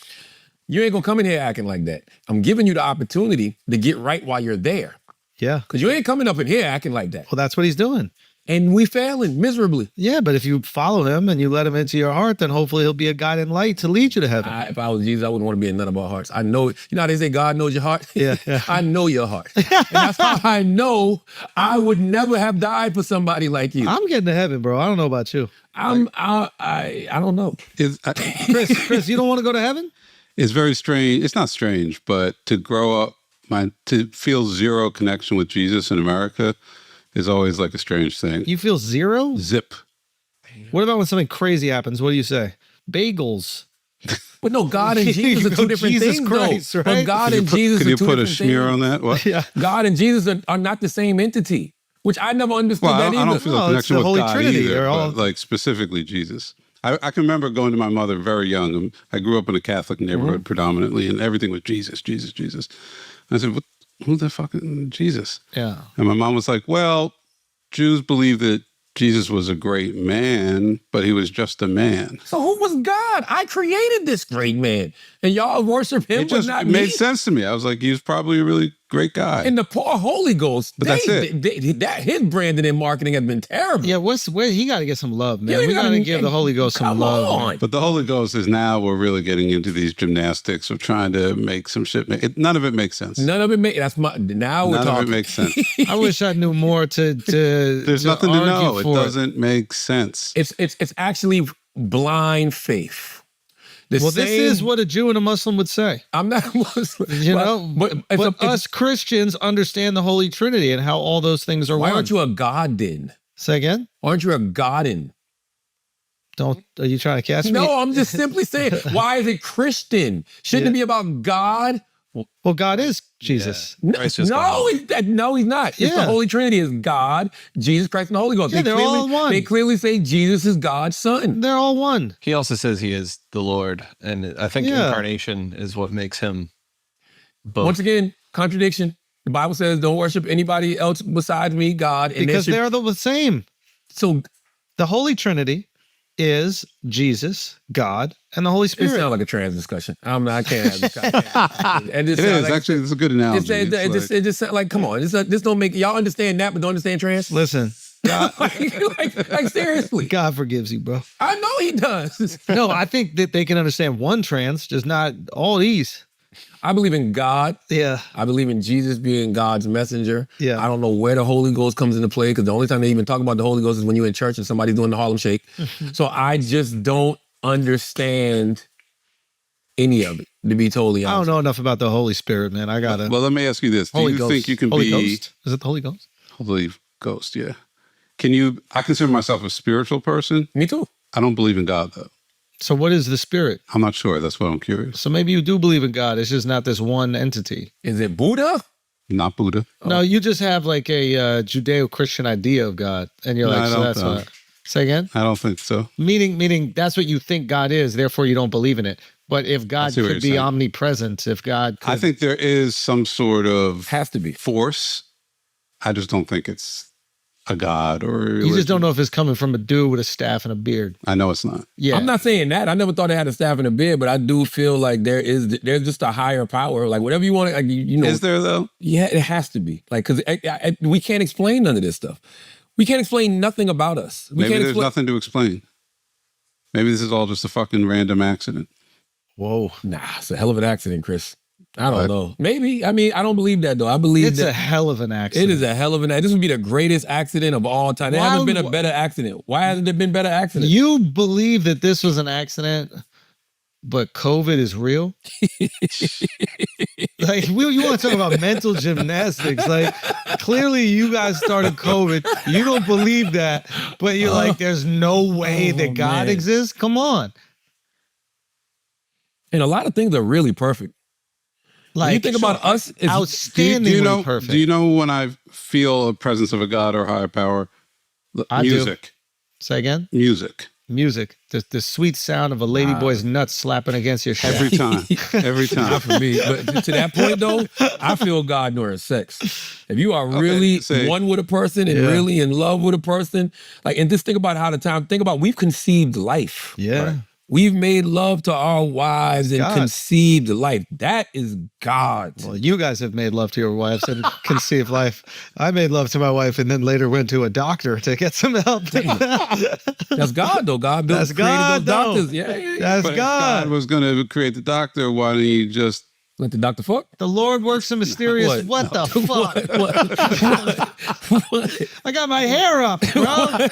You ain't gonna come in here acting like that. I'm giving you the opportunity to get right while you're there. Yeah. Because you ain't coming up in here acting like that. Well, that's what he's doing. And we failing miserably. Yeah, but if you follow him and you let him into your heart, then hopefully he'll be a guiding light to lead you to heaven. If I was Jesus, I wouldn't want to be in none of our hearts. I know, you know how they say God knows your heart? Yeah. I know your heart. And that's how I know I would never have died for somebody like you. I'm getting to heaven, bro. I don't know about you. I don't know. Chris, you don't want to go to heaven? It's very strange. It's not strange, but to grow up, to feel zero connection with Jesus in America is always like a strange thing. You feel zero? Zip. What about when something crazy happens? What do you say? Bagels. But no, God and Jesus are two different Jesus things, Christ, though. right? But God and Jesus Can are you two put a different smear things. on that? What? Yeah. God and Jesus are not the same entity. which I never understood Well, that I either. don't feel a No, it's connection the with Holy God Trinity. either, They're all- but like specifically Jesus. I can remember going to my mother very young. I grew up in a Catholic neighborhood predominantly, and everything was Jesus, Jesus, Jesus. And I said, who the fuck is Jesus? Yeah. And my mom was like, well, Jews believe that Jesus was a great man, but he was just a man. So who was God? I created this great man, and y'all worship him, It but just not it made me. sense to me. I was like, he was probably a really great guy. And the poor Holy Ghost, But that's it. His branding and marketing has been terrible. Yeah, where he got to get some love, man. Yeah, We got to give the Holy Ghost some Come love. on. man. But the Holy Ghost is now we're really getting into these gymnastics of trying to make some shit. None of it makes sense. None of it makes. That's my. Now we're None talking. of it makes sense. I wish I knew more to There's nothing to argue know. It for. doesn't make sense. It's actually blind faith. The Well, this same- is what a Jew and a Muslim would say. I'm not Muslim. You know, but, but us Christians understand the Holy Trinity and how all those things are why one. aren't you a God then? Say again? Why aren't you a Godin? Are you trying to catch me? No, I'm just simply saying, why is it Christian? Shouldn't it be about God? Well, God is Jesus. Christ is God. No, he's not. It's the Yeah. Holy Trinity is God, Jesus Christ, and the Holy Ghost. Yeah, they're clearly, all one. They clearly say Jesus is God's son. They're all one. He also says he is the Lord, and I think Yeah. incarnation is what makes him both. Once again, contradiction. The Bible says, "Don't worship anybody else besides me, God." And Because they're the same. so. The Holy Trinity is Jesus, God, and the Holy It Spirit. sounds like a trans discussion. I can't have this. It is actually. It's a good analogy. It just sound like, come on. This don't make y'all understand that, but don't understand trans. Listen, God, like seriously. God forgives you, bro. I know he does. No, I think that they can understand one trans, just not all these. I believe in God. Yeah. I believe in Jesus being God's messenger. Yeah. I don't know where the Holy Ghost comes into play because the only time they even talk about the Holy Ghost is when you're in church and somebody's doing the Harlem Shake. So I just don't understand any of it, to be totally I don't honest. know enough about the Holy Spirit, man. I gotta. Well, let me ask you this: Do Holy you Ghost. think you can Holy be Ghost? Is it the Holy Ghost? Holy Ghost? Yeah. Can you? I consider myself a spiritual person. Me too. I don't believe in God though. So what is the Spirit? I'm not sure. That's why I'm curious. So maybe you do believe in God. It's just not this one entity. Is it Buddha? Not Buddha. No, you just have like a Judeo-Christian idea of God, and you're No, like, I so don't that's know. what. Say again. I don't think so. Meaning that's what you think God is. Therefore, you don't believe in it. But if God see what could you're be saying. omnipresent, if God could, I think there is some sort of Has to be. force. I just don't think it's a god or you just don't know if it's coming from a dude with a staff and a beard. I know it's not. Yeah. I'm not saying that. I never thought it had a staff and a beard, but I do feel like there's just a higher power. Like whatever you want to, like, you know. Is there though? Yeah, it has to be. Like, because we can't explain none of this stuff. We can't explain nothing about us. We Maybe can't there's explain. nothing to explain. Maybe this is all just a fucking random accident. Whoa. Nah, it's a hell of an accident, Chris. I don't What? know. Maybe. I mean, I don't believe that though. I believe It's that a hell of an accident. it is a hell of an accident. This would be the greatest accident of all time. There Why hasn't been a would- better accident. Why hasn't there been better accidents? You believe that this was an accident, but COVID is real? Like, you want to talk about mental gymnastics? Like, clearly you guys started COVID. You don't believe that, but you're like, there's no way Oh, that God man. exists? Come on. And a lot of things are really perfect. When Like, you think about us, it's outstandingly Do you know? perfect. Do you know when I feel a presence of a god or higher power? I do. Music. Say again? Music. Music. The sweet sound of a lady boy's nuts slapping against your shaft. Every time. Every time. not for me. But to that point, though, I feel God during sex. If you are really say- one with a person and Yeah. really in love with a person, like, and just think about think about we've conceived life. Yeah. Right. We've made love to our wives and God. conceived life. That is God. Well, you guys have made love to your wives and conceived life. I made love to my wife and then later went to a doctor to get some help. That's God, though. God built, That's created God, those though. doctors. Yeah. That's But if God. God was going to create the doctor, why didn't he just? Let the doctor fuck. The Lord works in mysterious. What the fuck? What? I got my hair up, bro.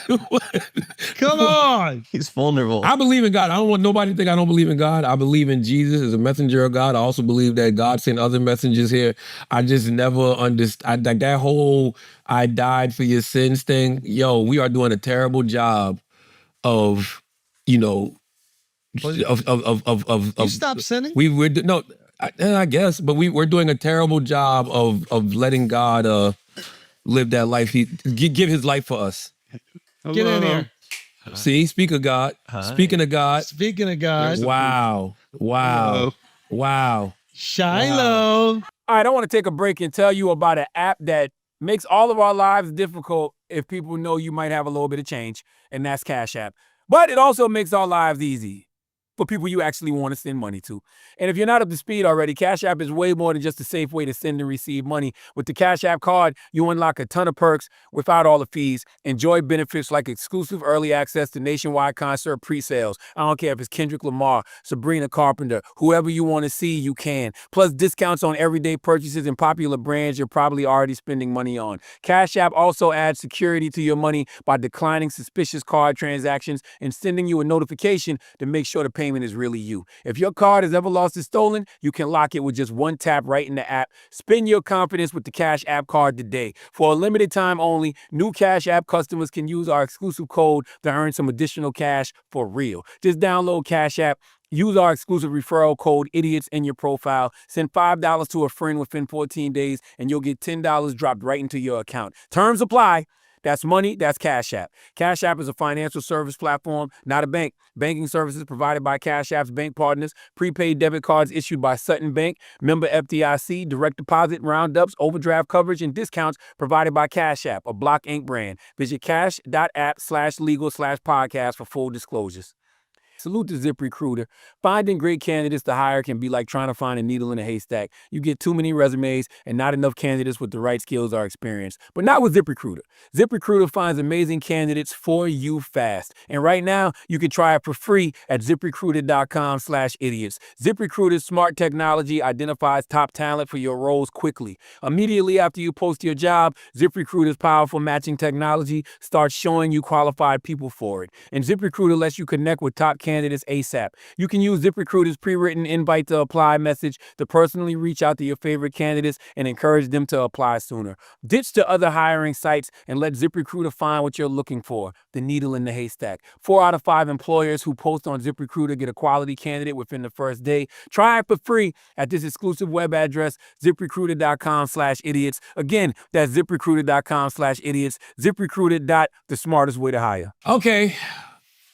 Come on. He's vulnerable. I believe in God. I don't want nobody to think I don't believe in God. I believe in Jesus as a messenger of God. I also believe that God sent other messengers here. I just never understood like that whole "I died for your sins" thing. Yo, we are doing a terrible job of, you know, of You stop sinning? I guess, but we're doing a terrible job of letting God live that life. He give his life for us. Get in here. See, speak of God. Speaking of God. Speaking of God. Wow. Shiloh. All right, I want to take a break and tell you about an app that makes all of our lives difficult if people know you might have a little bit of change, and that's Cash App. But it also makes our lives easy for people you actually want to send money to. And if you're not up to speed already, Cash App is way more than just a safe way to send and receive money. With the Cash App card, you unlock a ton of perks without all the fees. Enjoy benefits like exclusive early access to nationwide concert pre-sales. I don't care if it's Kendrick Lamar, Sabrina Carpenter, whoever you want to see, you can. Plus discounts on everyday purchases and popular brands you're probably already spending money on. Cash App also adds security to your money by declining suspicious card transactions and sending you a notification to make sure the payment is really you. If your card has ever lost or stolen, you can lock it with just one tap right in the app. Spin your confidence with the Cash App card today. For a limited time only, new Cash App customers can use our exclusive code to earn some additional cash for real. Just download Cash App. Use our exclusive referral code IDIOTS in your profile. Send $5 to a friend within 14 days, and you'll get $10 dropped right into your account. Terms apply. That's money, that's Cash App. Cash App is a financial service platform, not a bank. Banking services provided by Cash App's bank partners, prepaid debit cards issued by Sutton Bank, member FDIC, direct deposit, roundups, overdraft coverage, and discounts provided by Cash App, a Block Inc. brand. Visit cash.app/legal/podcast for full disclosures. Salute to ZipRecruiter. Finding great candidates to hire can be like trying to find a needle in a haystack. You get too many resumes and not enough candidates with the right skills or experience. But not with ZipRecruiter. ZipRecruiter finds amazing candidates for you fast. And right now, you can try it for free at ZipRecruiter.com/idiots. ZipRecruiter's smart technology identifies top talent for your roles quickly. Immediately after you post your job, ZipRecruiter's powerful matching technology starts showing you qualified people for it. And ZipRecruiter lets you connect with top candidates ASAP. You can use ZipRecruiter's pre-written invite to apply message to personally reach out to your favorite candidates and encourage them to apply sooner. Ditch to other hiring sites and let ZipRecruiter find what you're looking for, the needle in the haystack. 4 out of 5 employers who post on ZipRecruiter get a quality candidate within the first day. Try it for free at this exclusive web address, ZipRecruiter.com/idiots. Again, that's ZipRecruiter.com/idiots. ZipRecruiter. The smartest way to hire. Okay.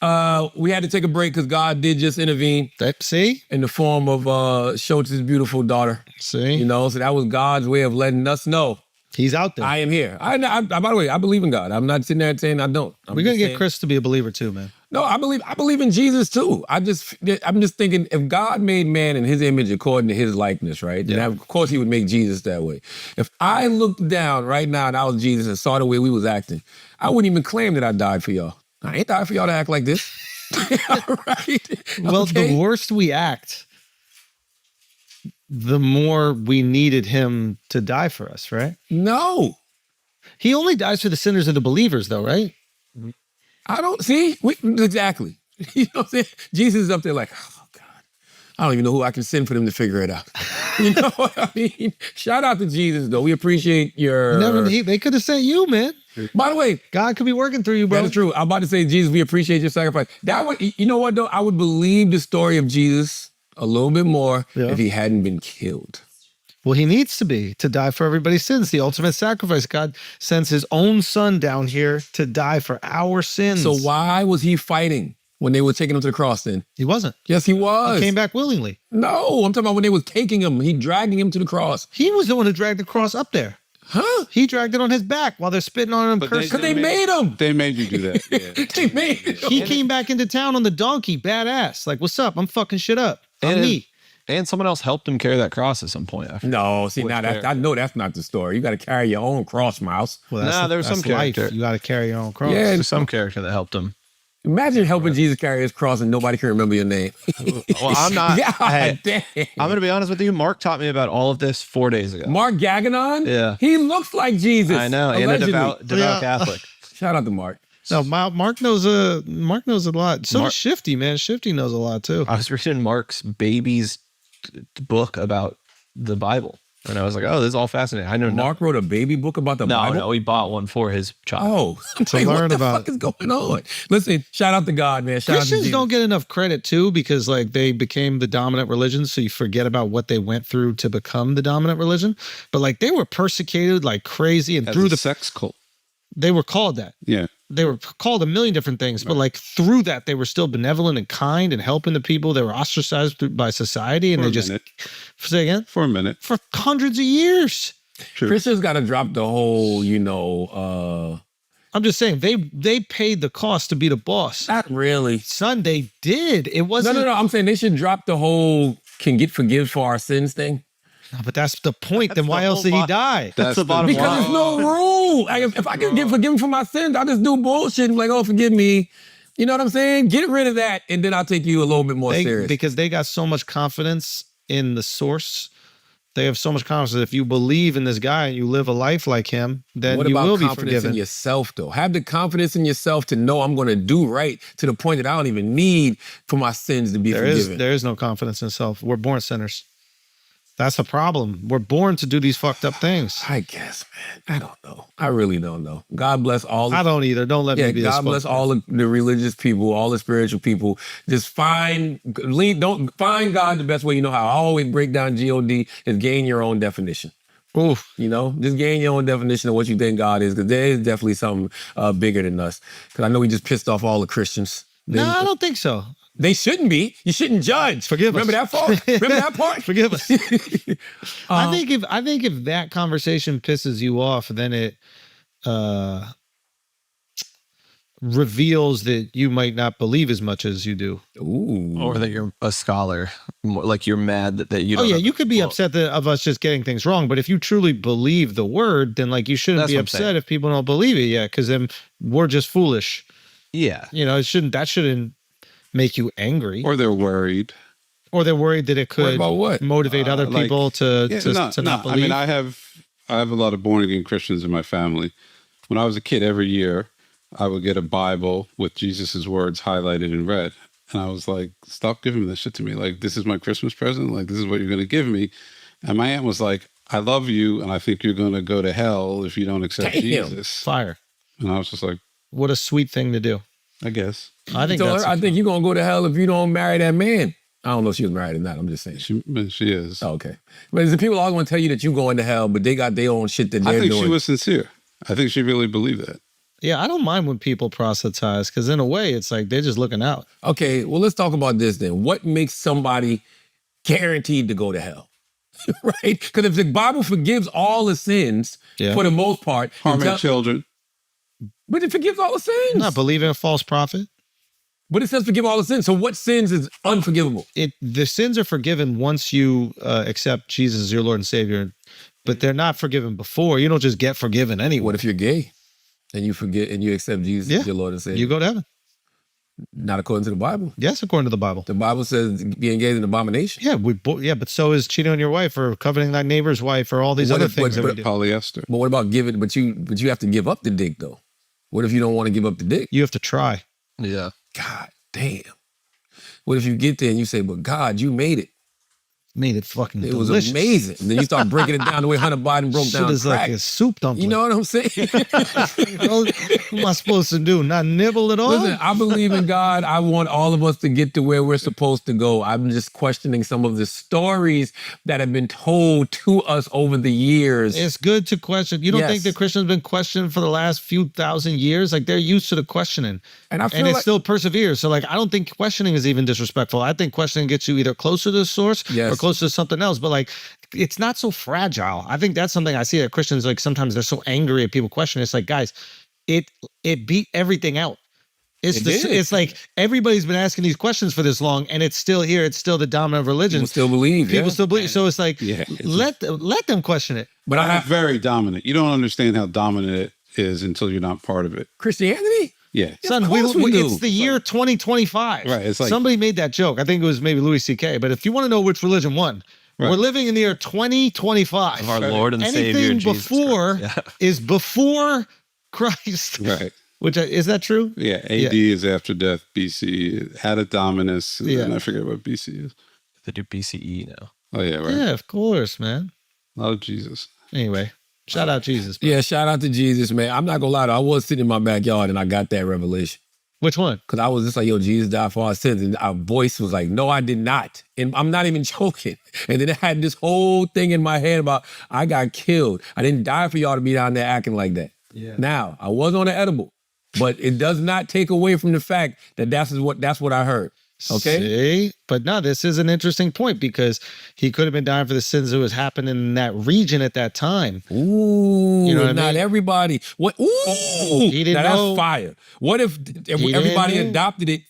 We had to take a break because God did just intervene See? in the form of Schultz's beautiful daughter. See? You know, so that was God's way of letting us know He's out there. I am here. By the way, I believe in God. I'm not sitting there saying I don't. We're going to get Chris to be a believer too, man. No, I believe in Jesus too. I'm just thinking if God made man in his image according to his likeness, right? Then of course he would make Jesus that way. If I looked down right now and I was Jesus and saw the way we was acting, I wouldn't even claim that I died for y'all. I ain't died for y'all to act like this. Right? Well, the worse we act, the more we needed him to die for us, right? No. He only dies for the sinners and the believers, though, right? I don't see. Exactly. You know what I'm saying? Jesus is up there like, oh, God. I don't even know who I can send for them to figure it out. You know what I mean? Shout out to Jesus, though. We appreciate your... They could have sent you, man. By the way, God could be working through you, bro. That's true. I'm about to say, Jesus, we appreciate your sacrifice. You know what, though? I would believe the story of Jesus a little bit more if he hadn't been killed. Well, he needs to die for everybody's sins. The ultimate sacrifice. God sends his own son down here to die for our sins. So why was he fighting when they were taking him to the cross then? He wasn't. Yes, he was. He came back willingly. No, I'm talking about when they was taking him. He dragging him to the cross. He was the one who dragged the cross up there. Huh? He dragged it on his back while they're spitting on him. Because they made him. They made you do that. Yeah. They made him. He came back into town on the donkey, badass. Like, what's up? I'm fucking shit up. I'm me. And someone else helped him carry that cross at some point. No, see, now I know that's not the story. You got to carry your own cross, Mouse. Well, there was some character. Life. You got to carry your own cross. Yeah, There's some character that helped him. Imagine helping Jesus carry his cross and nobody can remember your name. Well, I'm not. God damn. I'm going to be honest with you. Mark taught me about all of this 4 days ago. Mark Gagnon? Yeah. He looks like Jesus. I know. And a devout Catholic. Shout out to Mark. No, Mark knows a lot. So does Shifty, man. Shifty knows a lot too. I was reading Mark's baby's book about the Bible. And I was like, oh, this is all fascinating. I know Mark wrote a baby book about the Bible? No, he bought one for his child. Oh, To learn what the about- fuck is going on? Listen, shout out to God, man. Shout out to Christians Jesus. don't get enough credit too, because like they became the dominant religion, so you forget about what they went through to become the dominant religion. But like they were persecuted like crazy, and As through a the sex cult. they were called that. Yeah. They were called a million different things, but like through that, they were still benevolent and kind and helping the people. They were ostracized by society, and For they a just minute. say again For a minute. for hundreds of years. True. Christians got to drop the whole, you know, I'm just saying they paid the cost to be the boss. not really. Son, they did. It No, wasn't. no. I'm saying they should drop the whole can get forgiven for our sins thing. No, but that's the point. Then That's why the else whole did he lot. die? That's the bottom Because line. there's no rule. Like, if I can get forgiven for my sins, I just do bullshit and be like, oh, forgive me. You know what I'm saying? Get rid of that, and then I'll take you a little bit more serious. Because they got so much confidence in the source. They have so much confidence that if you believe in this guy and you live a life like him, then What you about will be confidence forgiven. in yourself, though? Have the confidence in yourself to know I'm going to do right to the point that I don't even need for my sins to be forgiven. There is no confidence in self. We're born sinners. That's the problem. We're born to do these fucked up things. I guess, man. I don't know. I really don't know. God bless all. I don't either. Don't let Yeah, me be God bless all the religious people, all the spiritual people. Just find God the best way you know how. I always break down God is gain your own definition. Oof. You know, just gain your own definition of what you think God is, because there is definitely something bigger than us. Because I know we just pissed off all the Christians. No, I don't think so. They shouldn't be. You shouldn't judge. Forgive us. Remember that part? Remember that part? Forgive us. I think if that conversation pisses you off, then it reveals that you might not believe as much as you do. Ooh. Or that you're a scholar. Like you're mad that you Oh don't yeah, have- you could be well, upset of us just getting things wrong, but if you truly believe the word, then like you shouldn't That's be what I'm upset saying. if people don't believe it yet, because then we're just foolish. Yeah. You know, that shouldn't make you angry, Or they're worried. or they're worried that it Worried could about what? motivate other like- people to Yeah, not believe. I mean, I have a lot of born again Christians in my family. When I was a kid, every year I would get a Bible with Jesus's words highlighted in red, and I was like, "Stop giving this shit to me! Like, this is my Christmas present. Like, this is what you're going to give me." And my aunt was like, "I love you, and I think you're going to go to hell if you don't accept Damn. Jesus." Fire. And I was just like, What a sweet thing to do. "I guess." I think Told that's her, I think you're going to go to hell if you don't marry that man. I don't know if she was married or not. I'm just saying. She is. Oh, okay. But the people always want to tell you that you're going to hell, but they got their own shit that they're I think doing. she was sincere. I think she really believed that. Yeah, I don't mind when people proselytize, because in a way, it's like they're just looking out. Okay, well, let's talk about this then. What makes somebody guaranteed to go to hell? Right? Because if the Bible forgives all the sins, Yeah. for the most part, Harming children. but it forgives all the sins. Not believing a false prophet. But it says forgive all the sins. So what sins is unforgivable? The sins are forgiven once you accept Jesus as your Lord and Savior, but they're not forgiven before. You don't just get forgiven anyway. What if you're gay and you forget and you accept Jesus as your Lord and Savior? You go to heaven. Not according to the Bible. Yes, according to the Bible. The Bible says being gay is an abomination. Yeah, but so is cheating on your wife or coveting thy neighbor's wife or all these What other if- things that we but- do. Polyester. But what about giving? But you have to give up the dick though. What if you don't want to give up the dick? You have to try. Yeah. God damn. What if you get there and you say, "But God, you made it. Made it fucking It was delicious. amazing." And then you start breaking it down the way Hunter Biden broke Shit down is crack. like a soup dumpling. You know what I'm saying? What am I supposed to do? Not nibble at all? Listen, I believe in God. I want all of us to get to where we're supposed to go. I'm just questioning some of the stories that have been told to us over the years. It's good to question. You don't Yes. think that Christians have been questioned for the last few thousand years? Like they're used to the questioning. And I feel it like- still perseveres. So like I don't think questioning is even disrespectful. I think questioning gets you either closer to the source Yes. or closer to something else. But like it's not so fragile. I think that's something I see that Christians like sometimes they're so angry at people questioning. It's like, guys, it beat everything out. It did. It's like everybody's been asking these questions for this long, and it's still here. It's still the dominant religion. People still believe. People yeah. still believe. So it's like Yeah. let them question it. But I'm very dominant. You don't understand how dominant it is until you're not part of it. Christianity? Yeah. Son, course we do. it's the year 2025. Right, it's like- somebody made that joke. I think it was maybe Louis C.K. But if you want to know which religion won, Right. we're living in the year 2025. Of our Lord and Savior Anything Jesus before Christ. Yeah. is before Christ. Right. Which is that true? Yeah. AD is after death. BC had a dominus. Yeah. And I forget what BC is. They do BCE now. Oh, yeah. Right. Yeah, of course, man. A lot of Jesus. Anyway, shout out Jesus. Bro. Yeah, shout out to Jesus, man. I'm not gonna lie though, I was sitting in my backyard and I got that revelation. Which one? Because I was just like, yo, Jesus died for our sins. And our voice was like, no, I did not. And I'm not even joking. And then I had this whole thing in my head about, I got killed. I didn't die for y'all to be down there acting like that. Yeah. Now, I was on an edible, but it does not take away from the fact that that's what I heard. Okay? See? But no, this is an interesting point because he could have been dying for the sins that was happening in that region at that time. Ooh, You know what I not mean? everybody. What? Ooh, He didn't now know. that's fire. What if didn't everybody know. adopted it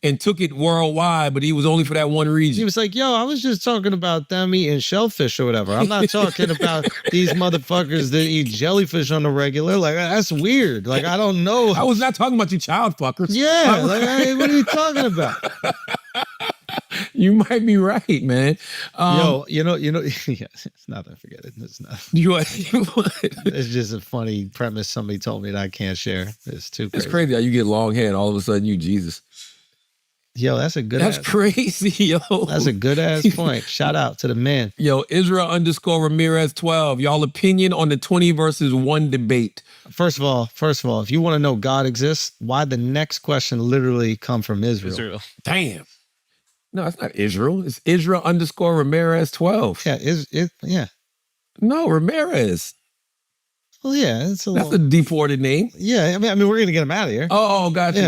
and took it worldwide, but he was only for that one He region? was like, yo, I was just talking about them eating shellfish or whatever. I'm not talking about these motherfuckers that eat jellyfish on the regular. Like, that's weird. Like, I don't know. I was not talking about you child fuckers. Yeah, like, hey, what are you talking about? You might be right, man. Yo, you know, yeah, it's nothing. Forget it. It's not. It's just a funny premise somebody told me that I can't share. It's too crazy. It's crazy how you get long hair and all of a sudden you Jesus. Yo, that's a good. That's ass, crazy, yo. That's a good ass point. Shout out to the man. Yo, Israel_Ramirez 12. Y'all opinion on the 20 versus 1 debate. First of all, if you want to know God exists, why the next question literally come from Israel? Damn. No, it's not Israel. It's Israel_Ramirez 12. Yeah, yeah. No, Ramirez. Well, yeah, it's a That's little. a deported name. Yeah, I mean, we're gonna get him out of here. Oh, got you,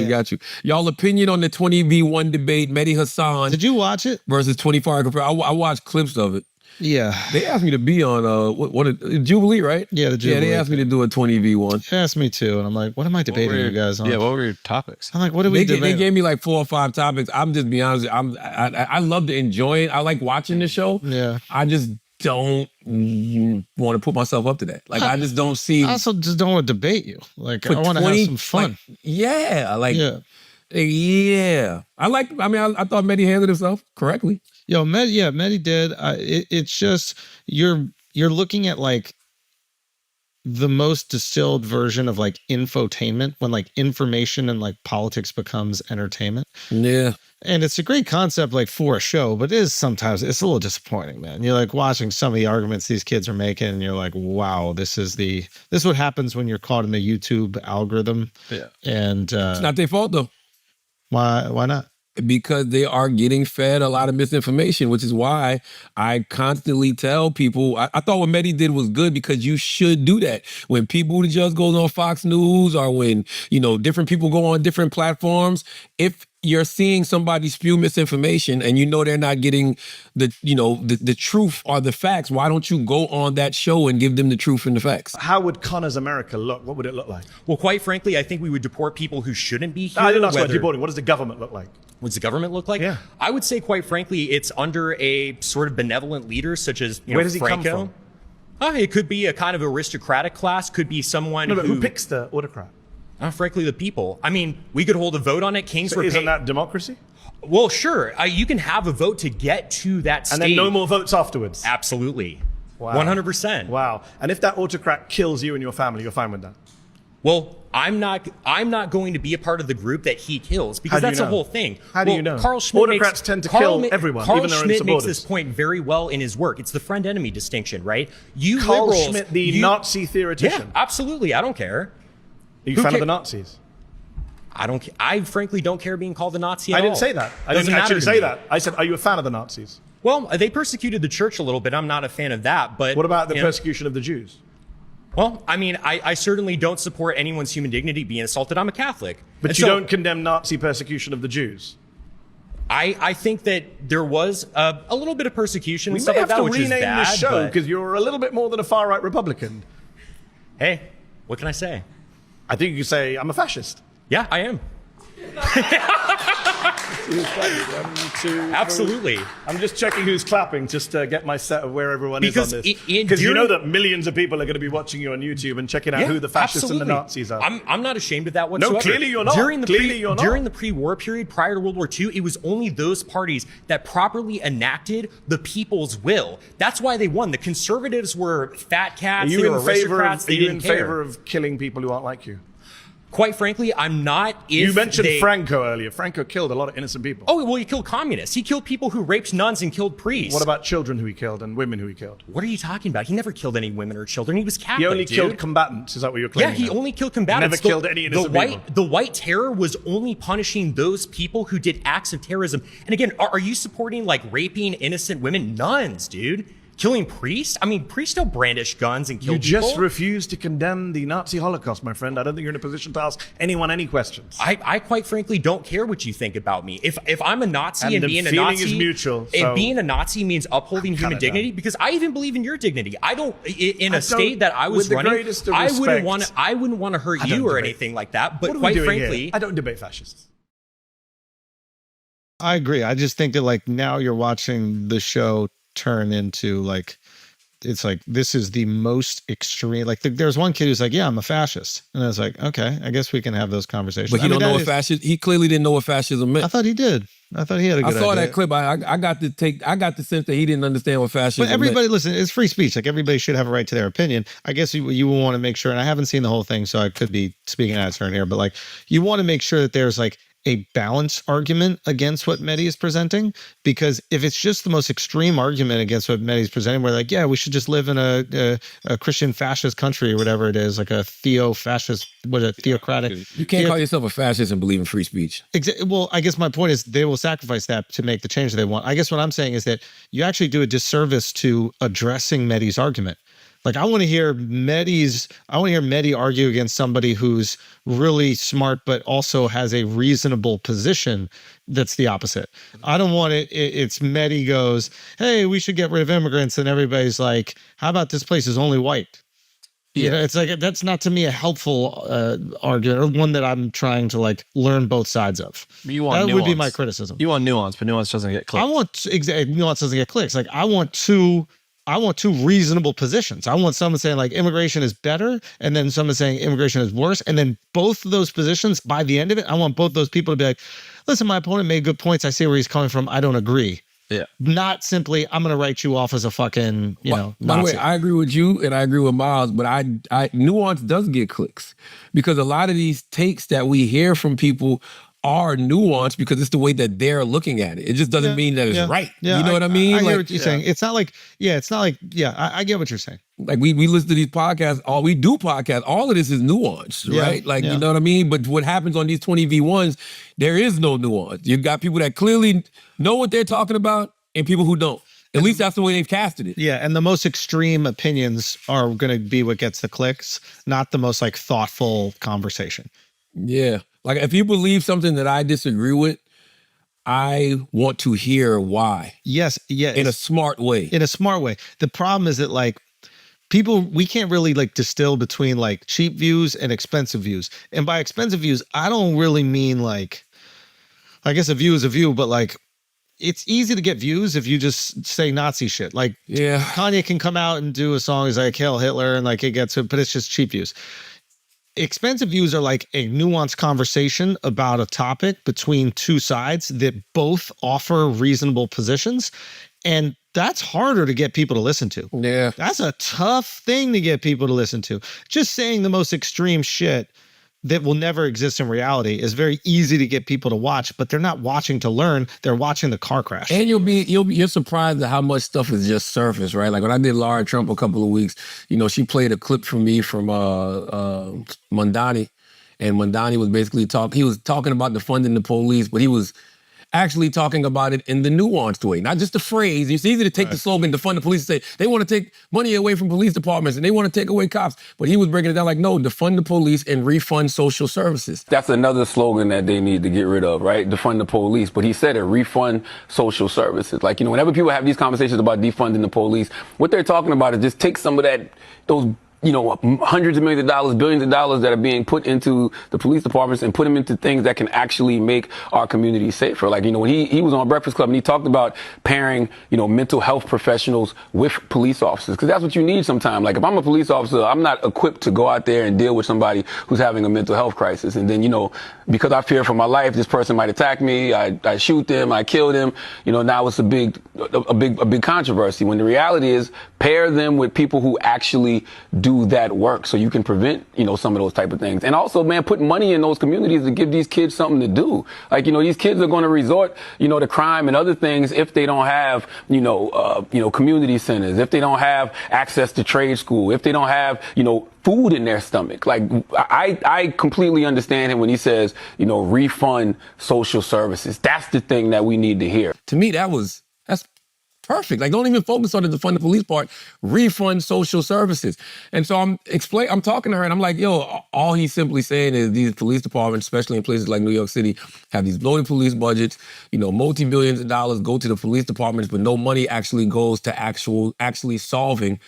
got you. Y'all opinion on the 20v1 debate, Mehdi Hassan Did you watch it? versus 24 Hour. I watched clips of it. Yeah. They asked me to be on Jubilee, right? Yeah, the Jubilee. Yeah, they asked me to do a 20v1. They asked me too, and I'm like, what am I debating you guys on? Yeah, what were your topics? I'm like, what are we They debating? gave me like 4 or 5 topics. I'm just being honest. I love to enjoy it. I like watching the show. Yeah. I just don't want to put myself up to that. Like I just don't see. I also just don't want to debate you. Like, I want to have some fun. Yeah, yeah. Yeah. I thought Mehdi handled himself correctly. Yo, Mehdi did. It's just you're looking at like the most distilled version of like infotainment when like information and like politics becomes entertainment. Yeah. And it's a great concept like for a show, but sometimes it's a little disappointing, man. You're like watching some of the arguments these kids are making and you're like, wow, this is what happens when you're caught in the YouTube algorithm. Yeah. And It's not their fault though. why not? Because they are getting fed a lot of misinformation, which is why I constantly tell people, I thought what Mehdi did was good because you should do that. When people just goes on Fox News or when, different people go on different platforms, if you're seeing somebody spew misinformation and you know they're not getting the truth or the facts, why don't you go on that show and give them the truth and the facts? How would Connor's America look? What would it look like? Well, quite frankly, I think we would deport people who shouldn't be here. I didn't ask about deporting. What does the government look like? What does the government look like? Yeah. I would say, quite frankly, it's under a sort of benevolent leader such as Where does he Franco. come from? It could be a kind of aristocratic class. Could be someone No, but who picks the autocrat? Frankly, the people. I mean, we could hold a vote on it. Kings So were isn't paid. that democracy? Well, sure. You can have a vote to get to that stage. And then no more votes afterwards? Absolutely. Wow. 100%. Wow. And if that autocrat kills you and your family, you're fine with that? Well, I'm not going to be a part of the group that he kills because How do you that's the know? whole thing. How do you know? Carl Schmitt Autocrats tend to kill everyone, Carl even their own Schmitt makes supporters. this point very well in his work. It's the friend-enemy distinction, right? You Carl liberals, Schmitt, the Nazi theoretician. Yeah, absolutely. I don't care. Are you a Who fan of ca- the Nazis? I frankly don't care being called a Nazi at I all. didn't say that. I Doesn't didn't matter actually to say me. that. I said, are you a fan of the Nazis? Well, they persecuted the church a little bit. I'm not a fan of that. But What about the you know, persecution of the Jews? Well, I mean, I certainly don't support anyone's human dignity being assaulted. I'm a Catholic. But And you so don't condemn Nazi persecution of the Jews? I think that there was a little bit of persecution We and may stuff like have that, to which is rename bad. this show but- because you're a little bit more than a far-right Republican. Hey, what can I say? I think you could say, I'm a fascist. Yeah, I am. Absolutely. I'm just checking who's clapping just to get my set of where everyone Because is on this. in- Because you during- know that millions of people are going to be watching you on YouTube and checking out who the fascists and the Nazis are. I'm not ashamed of that whatsoever. clearly you're not. During the Clearly you're not. During the pre-war period, prior to World War II, it was only those parties that properly enacted the people's will. That's why they won. The conservatives were fat Are cats. you They were in favor aristocrats. of, They are you didn't in care. favor of killing people who aren't like you? Quite frankly, I'm not. You mentioned Franco earlier. Franco killed a lot of innocent people. Oh, well, he killed communists. He killed people who raped nuns and killed priests. What about children who he killed and women who he killed? What are you talking about? He never killed any women or children. He was Catholic, He only killed combatants. Is that what you're claiming? Yeah, he only killed combatants. Never killed any innocent people. The white terror was only punishing those people who did acts of terrorism. And again, are you supporting like raping innocent women? Nuns, dude. Killing priests? I mean, priests don't brandish guns and kill people. You just refuse to condemn the Nazi Holocaust, my friend. I don't think you're in a position to ask anyone any questions. I quite frankly don't care what you think about me. If I'm a Nazi and being a feeling Nazi is mutual, and being a Nazi means upholding human dignity, because I even believe in your dignity. I don't in a state that I was running, I wouldn't want to hurt you or anything like that. But quite frankly, I don't debate fascists. I agree. I just think that like now you're watching the show turn into like, it's like, this is the most extreme. Like there's one kid who's like, yeah, I'm a fascist. And I was like, okay, I guess we can have those conversations. But he don't know what fascism, he clearly didn't know what fascism meant. I thought he did. I thought he had a good idea. I saw that clip. I got the sense that he didn't understand what fascism But everybody, meant. listen, it's free speech. Like everybody should have a right to their opinion. I guess you will want to make sure, and I haven't seen the whole thing, so I could be speaking out of turn here, but like you want to make sure that there's like a balanced argument against what Mehdi is presenting, because if it's just the most extreme argument against what Mehdi is presenting, we're like, yeah, we should just live in a Christian fascist country or whatever it is, like a theocratic. You can't call yourself a fascist and believe in free speech. Well, I guess my point is they will sacrifice that to make the change they want. I guess what I'm saying is that you actually do a disservice to addressing Mehdi's argument. Like I want to hear Mehdi argue against somebody who's really smart, but also has a reasonable position that's the opposite. I don't want it's Mehdi goes, hey, we should get rid of immigrants. And everybody's like, how about this place is only white? Yeah. You know, it's like, that's not to me a helpful argument, or one that I'm trying to like learn both sides of. You want that nuance. Would be my criticism. You want nuance, but nuance doesn't get clicks. Nuance doesn't get clicks. Like I want two reasonable positions. I want someone saying like immigration is better, and then someone saying immigration is worse. And then both of those positions, by the end of it, I want both those people to be like, listen, my opponent made good points. I see where he's coming from. I don't agree. Yeah. Not simply, I'm going to write you off as a fucking, Nazi. By the way, I agree with you and I agree with Miles, but I nuance does get clicks, because a lot of these takes that we hear from people are nuanced because it's the way that they're looking at it. It just doesn't mean that it's right. Yeah, you know what I mean? I get what you're saying. It's not like, I get what you're saying. Like we listen to these podcasts, we do podcasts, all of this is nuanced, right? Like, you know what I mean? But what happens on these 20 V1s, there is no nuance. You've got people that clearly know what they're talking about and people who don't. At least that's the way they've casted it. Yeah, and the most extreme opinions are going to be what gets the clicks, not the most like thoughtful conversation. Yeah. Like if you believe something that I disagree with, I want to hear why. Yes. In a smart way. In a smart way. The problem is that like people, we can't really like distill between like cheap views and expensive views. And by expensive views, I don't really mean like, I guess a view is a view, but like it's easy to get views if you just say Nazi shit. Like Kanye can come out and do a song is like Hail Hitler and like it gets it, but it's just cheap views. Expensive views are like a nuanced conversation about a topic between two sides that both offer reasonable positions. And that's harder to get people to listen to. Yeah. That's a tough thing to get people to listen to. Just saying the most extreme shit that will never exist in reality is very easy to get people to watch, but they're not watching to learn. They're watching the car crash. And you're surprised at how much stuff is just surface, right? Like when I did Laura Trump a couple of weeks, she played a clip for me from Mondani, and Mondani was basically talking about defunding the police, but he was actually talking about it in the nuanced way, not just the phrase. It's easy to take the slogan, defund the police, and say they want to take money away from police departments and they want to take away cops. But he was breaking it down like, no, defund the police and refund social services. That's another slogan that they need to get rid of, right? Defund the police. But he said it, refund social services. Like, whenever people have these conversations about defunding the police, what they're talking about is just take some of those hundreds of millions of dollars, billions of dollars that are being put into the police departments and put them into things that can actually make our community safer. Like, when he was on Breakfast Club and he talked about pairing, mental health professionals with police officers, because that's what you need sometimes. Like, if I'm a police officer, I'm not equipped to go out there and deal with somebody who's having a mental health crisis. And then, because I fear for my life, this person might attack me, I shoot them, I kill them. Now it's a big controversy, when the reality is pair them with people who actually do do that work so you can prevent, some of those type of things. And also, man, put money in those communities to give these kids something to do. Like, these kids are going to resort, to crime and other things if they don't have, community centers, if they don't have access to trade school, if they don't have, food in their stomach. Like, I completely understand him when he says, refund social services. That's the thing that we need to hear. To me, that's perfect. Like, don't even focus on the defund the police part. Refund social services. And so I'm talking to her and I'm like, all he's simply saying is these police departments, especially in places like New York City, have these bloated police budgets, multi-billions of dollars go to the police departments, but no money actually goes to actually solving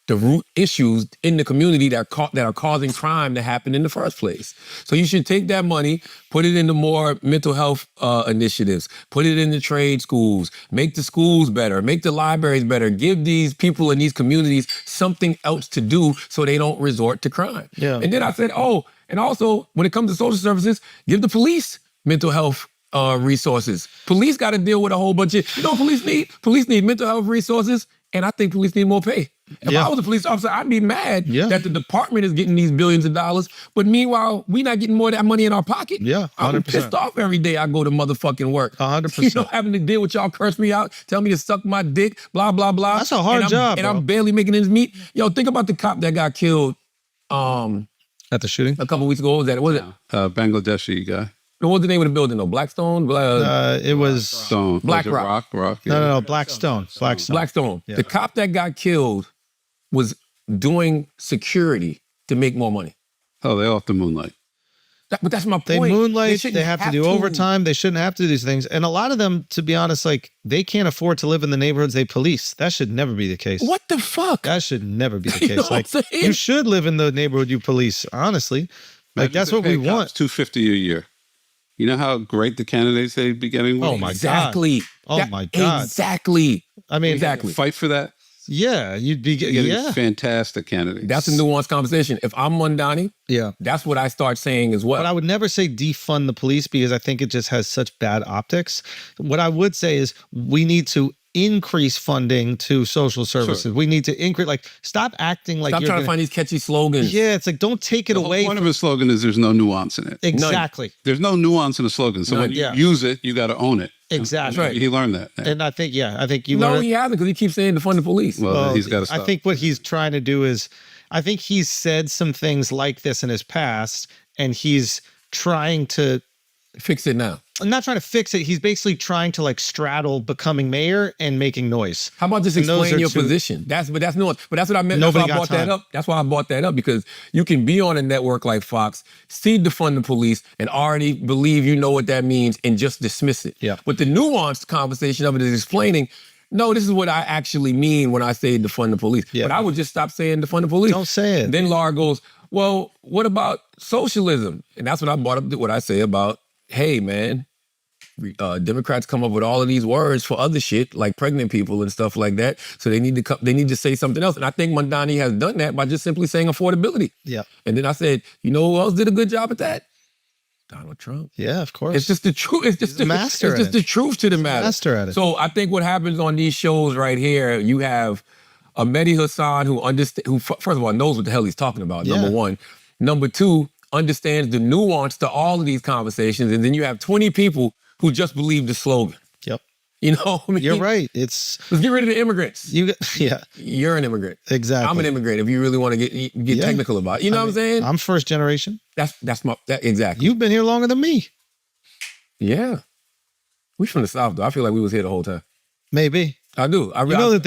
the root issues in the community that are causing crime to happen in the first place. So you should take that money, put it into more mental health initiatives, put it in the trade schools, make the schools better, make the libraries better, give these people in these communities something else to do so they don't resort to crime. Yeah. And then I said, and also when it comes to social services, give the police mental health resources. Police got to deal with a whole bunch of, police need mental health resources, and I think police need more pay. If I was a police officer, I'd be mad that the department is getting these billions of dollars, but meanwhile, we not getting more of that money in our pocket. Yeah, 100%. I'm pissed off every day I go to motherfucking work. 100%. Having to deal with y'all curse me out, tell me to suck my dick, blah, blah, blah. That's a hard job, And bro. I'm barely making ends meet. Think about the cop that got killed At the shooting? a couple weeks ago. What was that? What was it? Bangladeshi guy. What was the name of the building, though? Blackstone? It was Stone. Black Was it Rock. Rock. Yeah. no, Blackstone. Blackstone. Yeah. The cop that got killed was doing security to make more money. Oh, they off the moonlight. But that's my point. They moonlight, shouldn't they have to do overtime, they shouldn't have to do these things. And a lot of them, to be honest, like, they can't afford to live in the neighborhoods they police. That should never be the case. What the fuck? That should never be the You know case. what Like, I'm saying? you should live in the neighborhood you police, honestly. Like, Imagine that's if what they we paid want. cops $250 a year. You know how great the candidates they'd be getting with? Oh my Exactly. Oh my God. Exactly. I mean, Exactly. Fight for that. yeah, you'd be, You're getting yeah. fantastic candidates. That's a nuanced conversation. If I'm Mondani, Yeah. that's what I start saying as well. But I would never say defund the police because I think it just has such bad optics. What I would say is we need to increase funding to social services. Sure. We need to increase, like, stop acting like Stop you're trying gonna, to find these catchy slogans. yeah, it's like, don't take it the whole away. point of a slogan is there's no nuance in it. Exactly. There's no nuance in a slogan. So None. when you Yeah. use it, you got to own it. Exactly. That's right. He learned that. And I think you No, learn. he hasn't, because he keeps saying defund the police. Well, he's got to I stop. think what he's trying to do is, I think he's said some things like this in his past, and he's trying to, Fix it now. I'm not trying to fix it. He's basically trying to, like, straddle becoming mayor and making noise. How about just And those explain are your two- position? That's nuanced. But that's what I meant. Nobody That's why I got brought that time. up. That's why I brought that up, because you can be on a network like Fox, see defund the police, and already believe you know what that means and just dismiss it. Yeah. But the nuanced conversation of it is explaining, no, this is what I actually mean when I say defund the police. Yeah. But I would just stop saying defund the police. Don't say it. Then Laura goes, well, what about socialism? And that's when I brought up what I say about, hey, man, Democrats come up with all of these words for other shit, like pregnant people and stuff like that. So they need to say something else. And I think Mondani has done that by just simply saying affordability. Yeah. And then I said, you know who else did a good job at that? Donald Trump. Yeah, of course. It's just the truth. It's just He's a master It's at just it. the truth to the matter. master at it. So I think what happens on these shows right here, you have a Mehdi Hassan who first of all knows what the hell he's talking about. Yeah. Number one. Number two, understands the nuance to all of these conversations, and then you have 20 people who just believe the slogan. Yep. You know what I mean? You're right. It's Let's get rid of the immigrants. yeah, You're an immigrant. exactly. I'm an immigrant. If you really want to get Yeah. technical about it. You know what I'm saying? I'm first generation. That's exactly. You've been here longer than me. Yeah. We from the South, though. I feel like we was here the whole time. Maybe. I do. You know that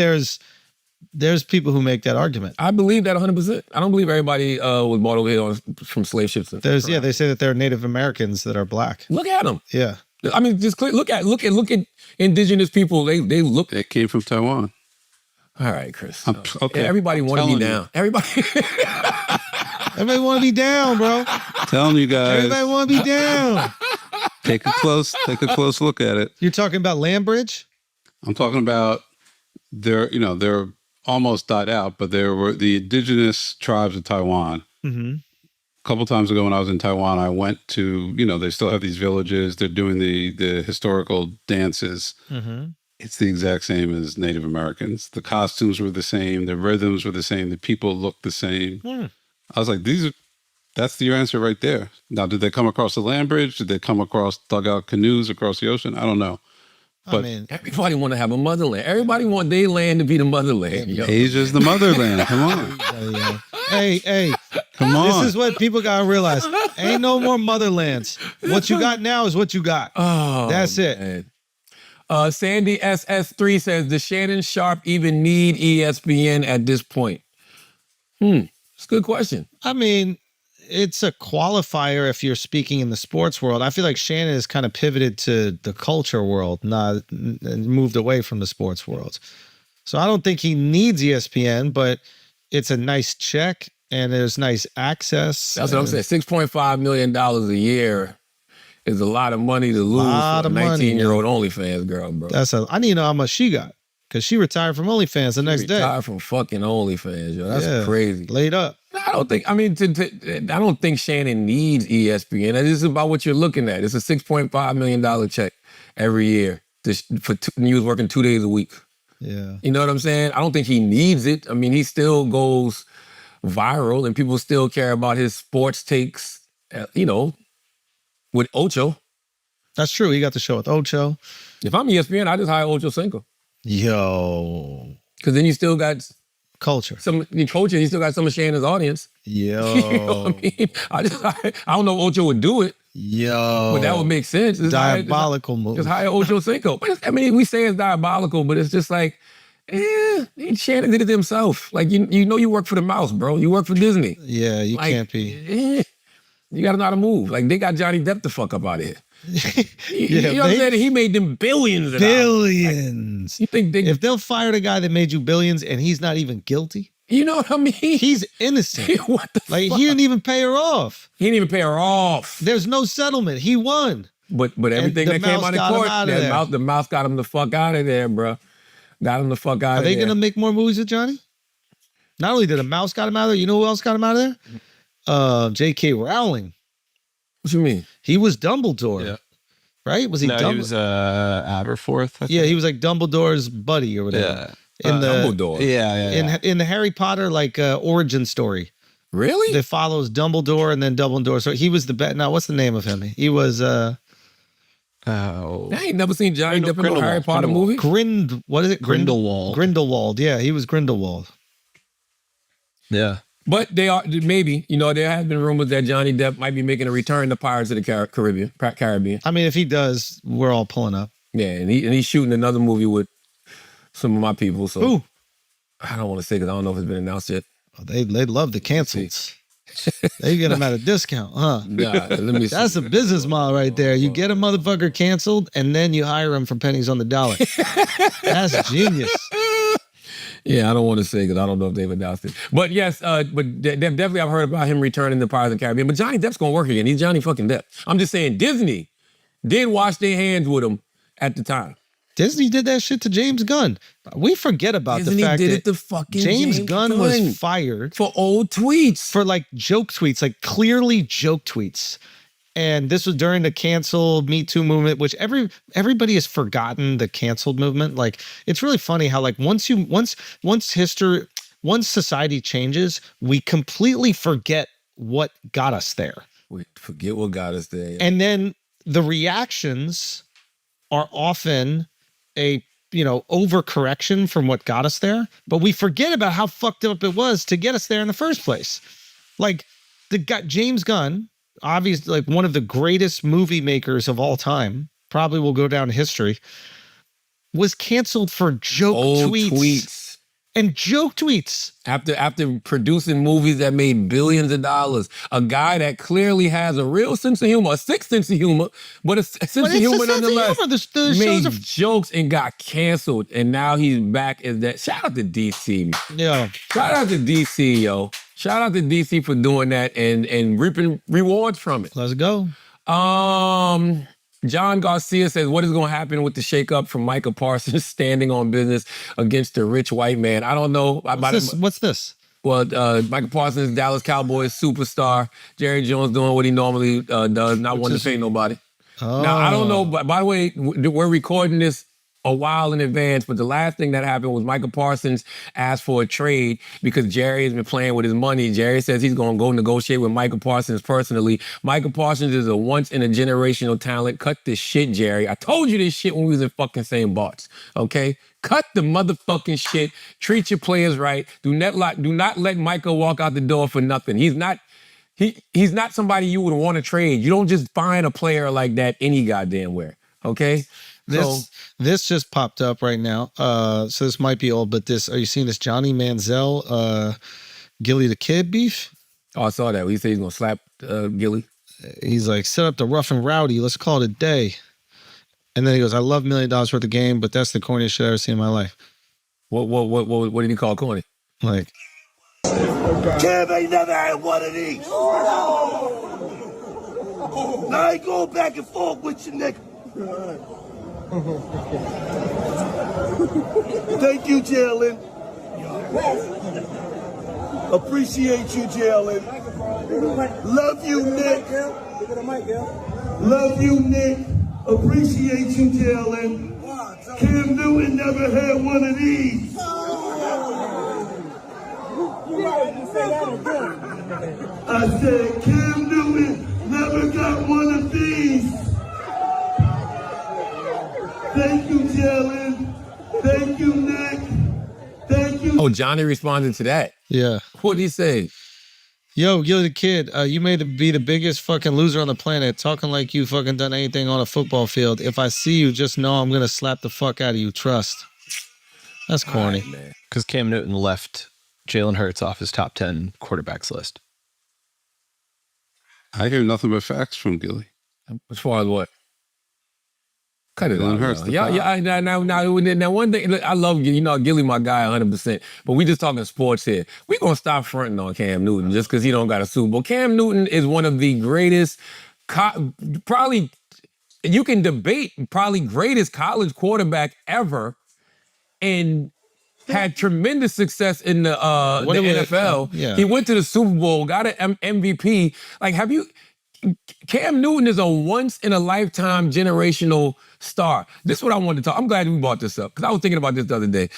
there's people who make that argument. I believe that 100%. I don't believe everybody was brought over here from slave ships. They say that there are Native Americans that are black. Look at them. Yeah. I mean, just look at indigenous people. They look. They came from Taiwan. All right, Chris. Okay. Everybody want to be telling you. down. Everybody. Everybody want to be down, bro. Telling you guys, Everybody want to be down. take a close look at it. You're talking about land bridge? I'm talking about they're almost died out, but there were the indigenous tribes of Taiwan. Mm-hmm. A couple times ago when I was in Taiwan, I went to, they still have these villages. They're doing the historical dances. Mm-hmm. it's the exact same as Native Americans. The costumes were the same, the rhythms were the same, the people looked the same. I was like, that's your answer right there. Now, did they come across the land bridge? Did they come across dugout canoes across the ocean? I don't know. But I mean, everybody want to have a motherland. Everybody want their land to be the motherland. Yo. Asia's the motherland. Come on. hey, Come on. this is what people gotta realize. Ain't no more motherlands. What you got now is what you got. Oh, That's it. Man. Sandy SS3 says, does Shannon Sharp even need ESPN at this point? It's a good question. I mean, it's a qualifier if you're speaking in the sports world. I feel like Shannon has kind of pivoted to the culture world, and moved away from the sports world. So I don't think he needs ESPN, but it's a nice check and there's nice access. That's what I'm saying. $6.5 million a year is a lot of money to lose for a 19-year-old OnlyFans girl, bro. I need to know how much she got, because she retired from OnlyFans the next day. Retired from fucking OnlyFans, yo. That's crazy. Laid up. I don't think. I mean, I don't think Shannon needs ESPN. This is about what you're looking at. It's a $6.5 million check every year. He was working 2 days a week. Yeah. You know what I'm saying? I don't think he needs it. I mean, he still goes viral, and people still care about his sports takes. With Ocho. That's true. He got the show with Ocho. If I'm ESPN, I just hire Ocho Cinco. Yo. Because then you still got culture. Culture. You still got some of Shannon's audience. Yo. You know what I mean? I don't know if Ocho would do it. Yo. But that would make sense. It's diabolical move. Just hire Ocho Cinco. But we say it's diabolical, but it's just like, Shannon did it himself. Like, you work for the mouse, bro. You work for Disney. Yeah, you can't be. You got to know how to move. Like, they got Johnny Depp the fuck up out of here. You know what I'm saying? He made them billions of billions. Like, you think if they'll fire the guy that made you billions and he's not even guilty? You know what I mean? He's innocent. What the fuck? He didn't even pay her off. He didn't even pay her off. There's no settlement. He won. But everything that came out of court, the mouse got him the fuck out of there, bro. Got him the fuck out of there. Are they going to make more movies with Johnny? Not only did a mouse got him out of there, you know who else got him out of there? J.K. Rowling. What you mean? He was Dumbledore. Yeah. Right? Was he Dumbledore? No, he was Aberforth. Yeah, he was like Dumbledore's buddy or whatever. Yeah. Dumbledore. Yeah. In the Harry Potter origin story. Really? That follows Dumbledore and then Dumbledore. So he was the best. Now, what's the name of him? He was I ain't never seen Johnny Depp in a Harry Potter movie. What is it? Grindelwald. Grindelwald. Yeah, he was Grindelwald. Yeah. But there have been rumors that Johnny Depp might be making a return to Pirates of the Caribbean. I mean, if he does, we're all pulling up. Yeah, and he's shooting another movie with some of my people. So who? I don't want to say because I don't know if it's been announced yet. Oh, they love the cancels. They get them at a discount, huh? Nah, let me see. That's a business model right there. You get a motherfucker canceled, and then you hire him for pennies on the dollar. That's genius. Yeah, I don't want to say because I don't know if they've announced it. But yes, definitely I've heard about him returning to Pirates of the Caribbean. But Johnny Depp's going to work again. He's Johnny fucking Depp. I'm just saying Disney did wash their hands with him at the time. Disney did that shit to James Gunn. We forget about Disney the fact did that it to fucking James Gunn was fired for old tweets. For like joke tweets, like clearly joke tweets. And this was during the canceled Me Too movement, which everybody has forgotten the canceled movement. Like, it's really funny how like once society changes, we completely forget what got us there. We forget what got us there. Yeah. And then the reactions are often a overcorrection from what got us there, but we forget about how fucked up it was to get us there in the first place. Like James Gunn, obviously like one of the greatest movie makers of all time, probably will go down in history, was canceled for joke tweets. And joke tweets. After producing movies that made billions of dollars, a guy that clearly has a real sense of humor, a sick sense of humor, but a sense of humor nonetheless, made jokes and got canceled. And now he's back as that. Shout out to DC. Yeah. Shout out to DC, yo. Shout out to DC for doing that and reaping rewards from it. Let's go. John Garcia says, what is going to happen with the shakeup from Micah Parsons standing on business against the rich white man? I don't know. What's this? Well, Micah Parsons, Dallas Cowboys superstar. Jerry Jones doing what he normally does, not wanting to pay nobody. Oh. Now, I don't know, but by the way, we're recording this a while in advance, but the last thing that happened was Michael Parsons asked for a trade because Jerry has been playing with his money. Jerry says he's going to go negotiate with Michael Parsons personally. Michael Parsons is a once-in-a-generational talent. Cut this shit, Jerry. I told you this shit when we was in fucking St. Bart's, okay? Cut the motherfucking shit. Treat your players right. Do not let Michael walk out the door for nothing. He's not somebody you would want to trade. You don't just find a player like that any goddamn where, okay? This just popped up right now. So this might be old, but are you seeing this Johnny Manziel, Gilly the Kid beef? Oh, I saw that. He said he's gonna slap Gilly. He's like, set up the rough and rowdy. Let's call it a day. And then he goes, I love $1 million worth of game, but that's the corniest shit I've ever seen in my life. What did he call corny? Like, Kev ain't never had one of these. Now I ain't going back and forth with you, nigga. Thank you, Jalen. Appreciate you, Jalen. Love you, Nick. Love you, Nick. Appreciate you, Jalen. Cam Newton never had one of these. I said Cam Newton never got one of these. Thank you, Jalen. Thank you, Nick. Thank you. Oh, Johnny responded to that. yeah. What'd he say? Yo, Gilly the Kid, you may be the biggest fucking loser on the planet, talking like you fucking done anything on a football field. If I see you, just know I'm going to slap the fuck out of you. Trust. That's corny. Because Cam Newton left Jalen Hurts off his top 10 quarterbacks list. I hear nothing but facts from Gilly. As far as what? Cut it Jalen out. Hurts, Now, one thing, look, I love Gilly. You know, Gilly my guy 100%. But we just talking sports here. We going to stop fronting on Cam Newton just because he don't got a Super Bowl. Cam Newton is one of the greatest, probably, you can debate, probably greatest college quarterback ever, and had tremendous success in the NFL. Yeah. He went to the Super Bowl, got an MVP. Like, Cam Newton is a once-in-a-lifetime generational star. This is what I wanted to talk. I'm glad we brought this up because I was thinking about this the other day.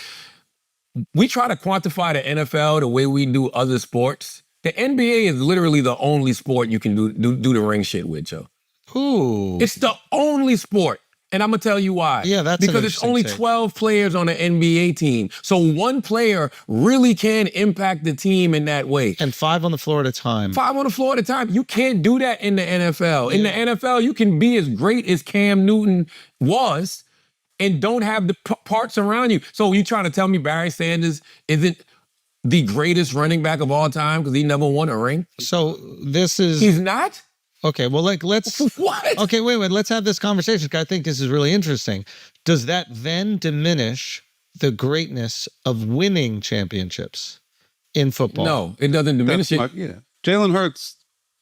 We try to quantify the NFL the way we do other sports. The NBA is literally the only sport you can do the ring shit with, Joe. Ooh. It's the only sport. And I'm going to tell you why. Yeah, that's an because it's interesting only take. 12 players on an NBA team. So one player really can impact the team in that way. And 5 on the floor at a time. 5 on the floor at a time. You can't do that in the NFL. In the NFL, you can be as great as Cam Newton was and don't have the parts around you. So you trying to tell me Barry Sanders isn't the greatest running back of all time because he never won a ring? So this is... He's not? Okay, well, let's... What? Okay, wait, let's have this conversation because I think this is really interesting. Does that then diminish the greatness of winning championships in football? No, it doesn't diminish it. Yeah. Jalen Hurts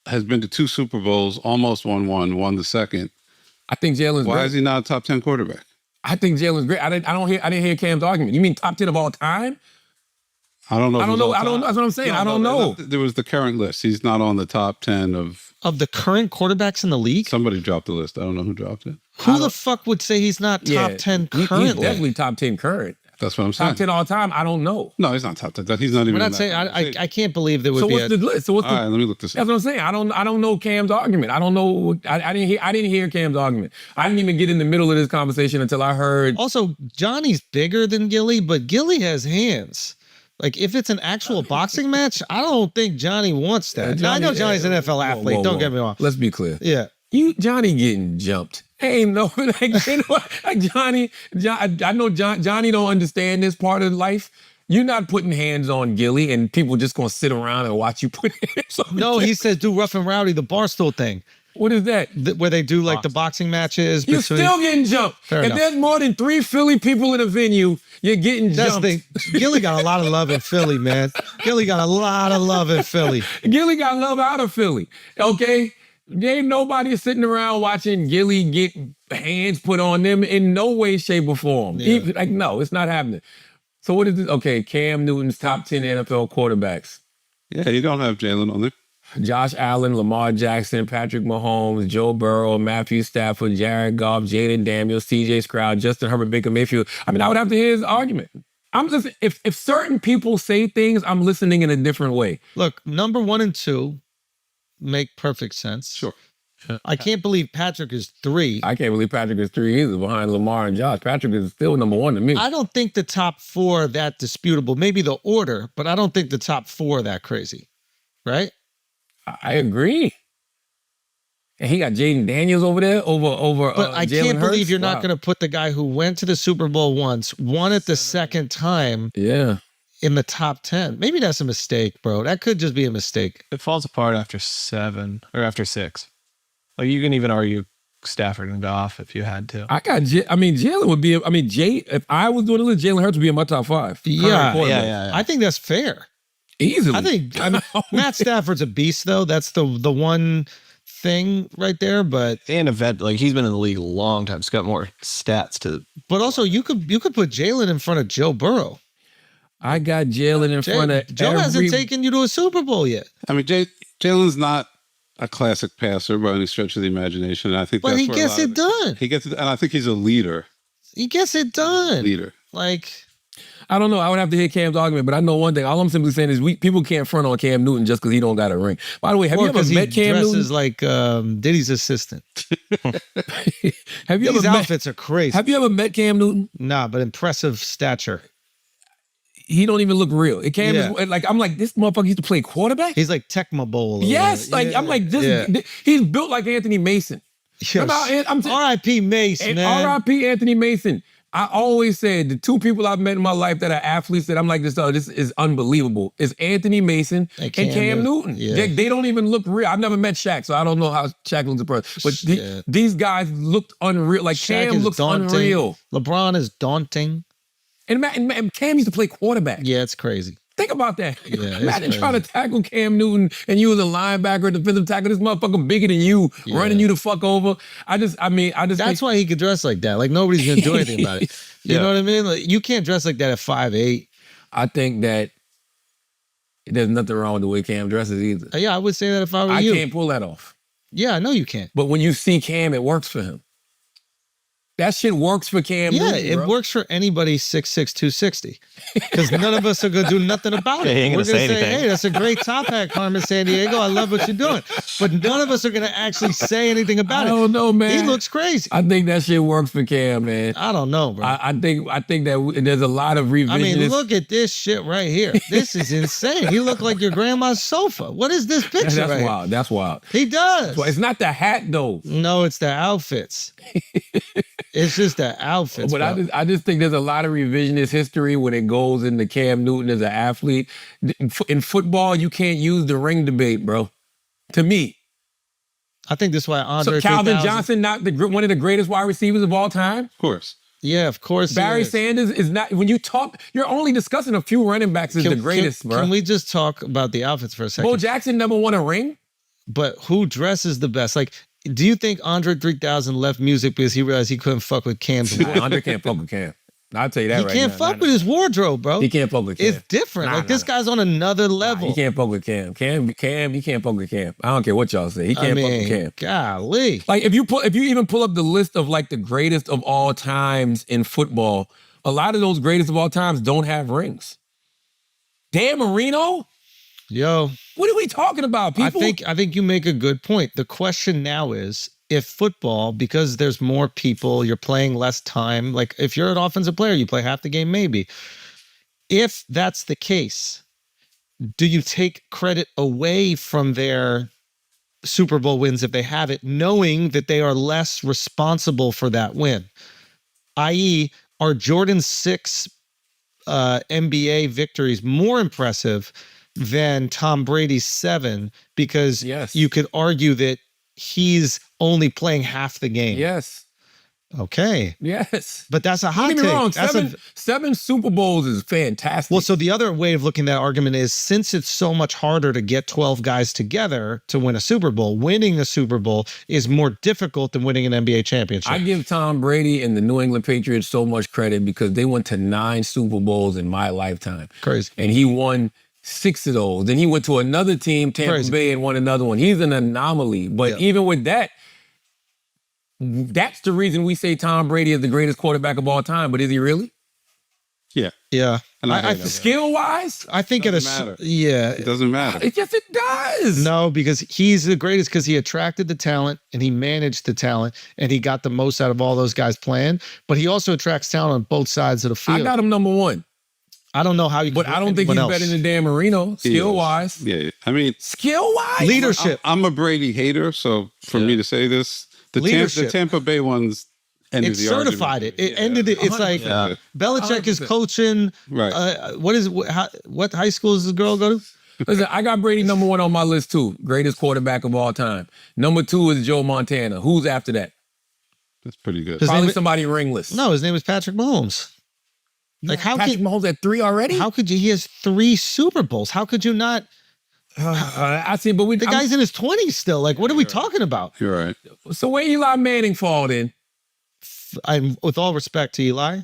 has been to 2 Super Bowls, almost won one, won the second. I think Jalen's Why great. is he not a top 10 quarterback? I think Jalen's great. I didn't hear Cam's argument. You mean top 10 of all time? I don't know. I don't know. That's what I'm saying. I don't know. There was the current list. He's not on the top 10 of the current quarterbacks in the league? Somebody dropped the list. I don't know who dropped it. Who the fuck would say he's not top 10 currently? He's definitely top 10 current. That's what I'm saying. Top 10 all time, I don't know. No, he's not top 10. He's not even. We're not saying. I can't believe there would So be what's the list? So what's All the, right, let me look this up. That's what I'm saying. I don't know Cam's argument. I don't know. I didn't hear Cam's argument. I didn't even get in the middle of this conversation until I heard. Also, Johnny's bigger than Gilly, but Gilly has hands. Like, if it's an actual boxing match, I don't think Johnny wants that. Now, I know Johnny's an NFL athlete. Don't get me wrong. Let's be clear. Yeah. Johnny getting jumped. Ain't no, like Johnny, I know Johnny don't understand this part of life. You're not putting hands on Gilly and people just going to sit around and watch you put hands on No, Gilly. he says do rough and rowdy, the Barstool thing. What is that? Where they do like the boxing matches. You're still getting jumped. Fair if enough. there's more than 3 Philly people in a venue, you're getting That's jumped. the thing. Gilly got a lot of love in Philly, man. Gilly got a lot of love in Philly. Gilly got love out of Philly. Okay? There ain't nobody sitting around watching Gilly get hands put on them in no way, shape, or form. Yeah. No, it's not happening. So what is this? Okay, Cam Newton's top 10 NFL quarterbacks. Yeah, you don't have Jalen on there. Josh Allen, Lamar Jackson, Patrick Mahomes, Joe Burrow, Matthew Stafford, Jared Goff, Jaden Daniels, C.J. Stroud, Justin Herbert, Baker Mayfield. I mean, I would have to hear his argument. I'm just if certain people say things, I'm listening in a different way. Look, number 1 and 2 make perfect sense. Sure. I can't believe Patrick is 3. I can't believe Patrick is 3 either behind Lamar and Josh. Patrick is still number 1 to me. I don't think the top 4 are that disputable. Maybe the order, but I don't think the top 4 are that crazy. Right? I agree. And he got Jaden Daniels over there over. But I Jalen can't Hurts. believe you're not Wow. going to put the guy who went to the Super Bowl once, won it the second time Yeah. in the top 10. Maybe that's a mistake, bro. That could just be a mistake. It falls apart after 7 or after 6. Like you can even argue Stafford and Goff if you had to. Jalen would be. If I was doing the list, Jalen Hurts would be in my top 5. Yeah. I think that's fair. Easily. I mean, Matt Stafford's a beast, though. That's the one thing right there. But And a vet, like he's been in the league a long time. He's got more stats to. But also, you could put Jalen in front of Joe Burrow. I got Jalen in front of Joe hasn't taken you to a Super Bowl yet. I mean, Jalen's not a classic passer by any stretch of the imagination. And I think But that's he where a gets lot it of done. He gets it, and I think he's a leader. He gets it done. Leader. Like, I don't know. I would have to hear Cam's argument, but I know one thing. All I'm simply saying is people can't front on Cam Newton just because he don't got a ring. By the way, have you ever met Cam Newton? Dresses like Diddy's assistant. Have you These ever outfits are crazy. Have you ever met Cam Newton? Nah, but impressive stature. He don't even look real. Cam Yeah. is like, I'm like, this motherfucker used to play quarterback? He's like Tecmo Bowl. Yes. Like, I'm like, he's built like Anthony Mason. R.I.P. Mason, man. R.I.P. Anthony Mason. I always said the 2 people I've met in my life that are athletes that I'm like, this is unbelievable. It's Anthony Mason and Cam Newton. Yeah. They don't even look real. I've never met Shaq, so I don't know how Shaq looks in person. But these guys looked unreal. Like Shaq Cam is looks daunting. unreal. LeBron is daunting. And Cam used to play quarterback. Yeah, it's crazy. Think about that. Yeah, Imagine trying to tackle Cam Newton and you as a linebacker, defensive tackle. This motherfucker bigger than you, running you the fuck over. That's why he could dress like that. Like nobody's gonna do anything about it. You know what I mean? Like you can't dress like that at 5'8". I think that there's nothing wrong with the way Cam dresses either. Yeah, I would say that if I were you. I can't pull that off. Yeah, I know you can't. But when you see Cam, it works for him. That shit works for Cam Newton, it bro. works for anybody 6'6", 260. Because none of us are going to do nothing about it. He ain't We're gonna going to say say, anything. hey, that's a great top hat, Carmen Sandiego. I love what you're doing. But none of us are going to actually say anything about it. I don't know, man. He looks crazy. I think that shit works for Cam, man. I don't know, bro. I think that there's a lot of revisionist. I mean, look at this shit right here. This is insane. He looked like your grandma's sofa. What is this picture That's right wild. That's wild. He does. Well, it's not the hat though. No, it's the outfits. It's just the outfits. But bro. I just think there's a lot of revisionist history when it goes into Cam Newton as an athlete. In football, you can't use the ring debate, bro. To me. I think that's why Andre So Calvin 3000 Johnson, not one of the greatest wide receivers of all time? Of course. Yeah, of course. he Barry is. Sanders is not, when you talk, you're only discussing a few running backs as the greatest, bro. Can we just talk about the outfits for a second? Bo Jackson never won a ring? But who dresses the best? Like, do you think Andre 3000 left music because he realized he couldn't fuck with Cam's wardrobe? Andre can't fuck with Cam. I'll tell you that He right can't now. fuck with his wardrobe, bro. He can't fuck with Cam. It's different. This guy's on another level. He can't fuck with Cam. Cam, he can't fuck with Cam. I don't care what y'all say. He can't fuck with Cam. Golly. Like if you even pull up the list of like the greatest of all times in football, a lot of those greatest of all times don't have rings. Dan Marino? Yo. What are we talking about, people? I think you make a good point. The question now is, if football, because there's more people, you're playing less time, like if you're an offensive player, you play half the game maybe. If that's the case, do you take credit away from their Super Bowl wins if they have it, knowing that they are less responsible for that win? I.e., are Jordan's 6 NBA victories more impressive than Tom Brady's 7? Because you could argue that he's only playing half the game. Yes. Okay. Yes. But that's a hot Don't take. get me wrong. That's Seven Super Bowls is fantastic. Well, so the other way of looking at that argument is, since it's so much harder to get 12 guys together to win a Super Bowl, winning a Super Bowl is more difficult than winning an NBA championship. I give Tom Brady and the New England Patriots so much credit because they went to 9 Super Bowls in my lifetime. Crazy. And he won 6 of those. Then he went to another team, Tampa Crazy. Bay, and won another one. He's an anomaly. But Yeah. even with that, that's the reason we say Tom Brady is the greatest quarterback of all time. But is he really? Yeah. Yeah. And I I hate him. Skill-wise? I think Doesn't matter. yeah. It doesn't matter. Yes, it does. No, because he's the greatest because he attracted the talent and he managed the talent and he got the most out of all those guys playing. But he also attracts talent on both sides of the field. I got him number one. I don't know how you, But I don't think he's better than Dan Marino, skill-wise. Yeah. I mean, Skill-wise? leadership. I'm a Brady hater, so for me to say this, the Leadership. Tampa Bay ones ended It the certified argument. it. It ended it. It's like Yeah. Belichick is 100%. coaching. Right. What high school does this girl go to? Listen, I got Brady number one on my list too. Greatest quarterback of all time. Number 2 is Joe Montana. Who's after that? That's pretty good. His Probably name is- somebody ringless. No, his name is Patrick Mahomes. Like how Patrick could Mahomes at 3 already? how could you? He has 3 Super Bowls. How could you not? I see, but The guy's in his 20s still. Like what are we talking about? You're right. So where Eli Manning fall in? I'm with all respect to Eli.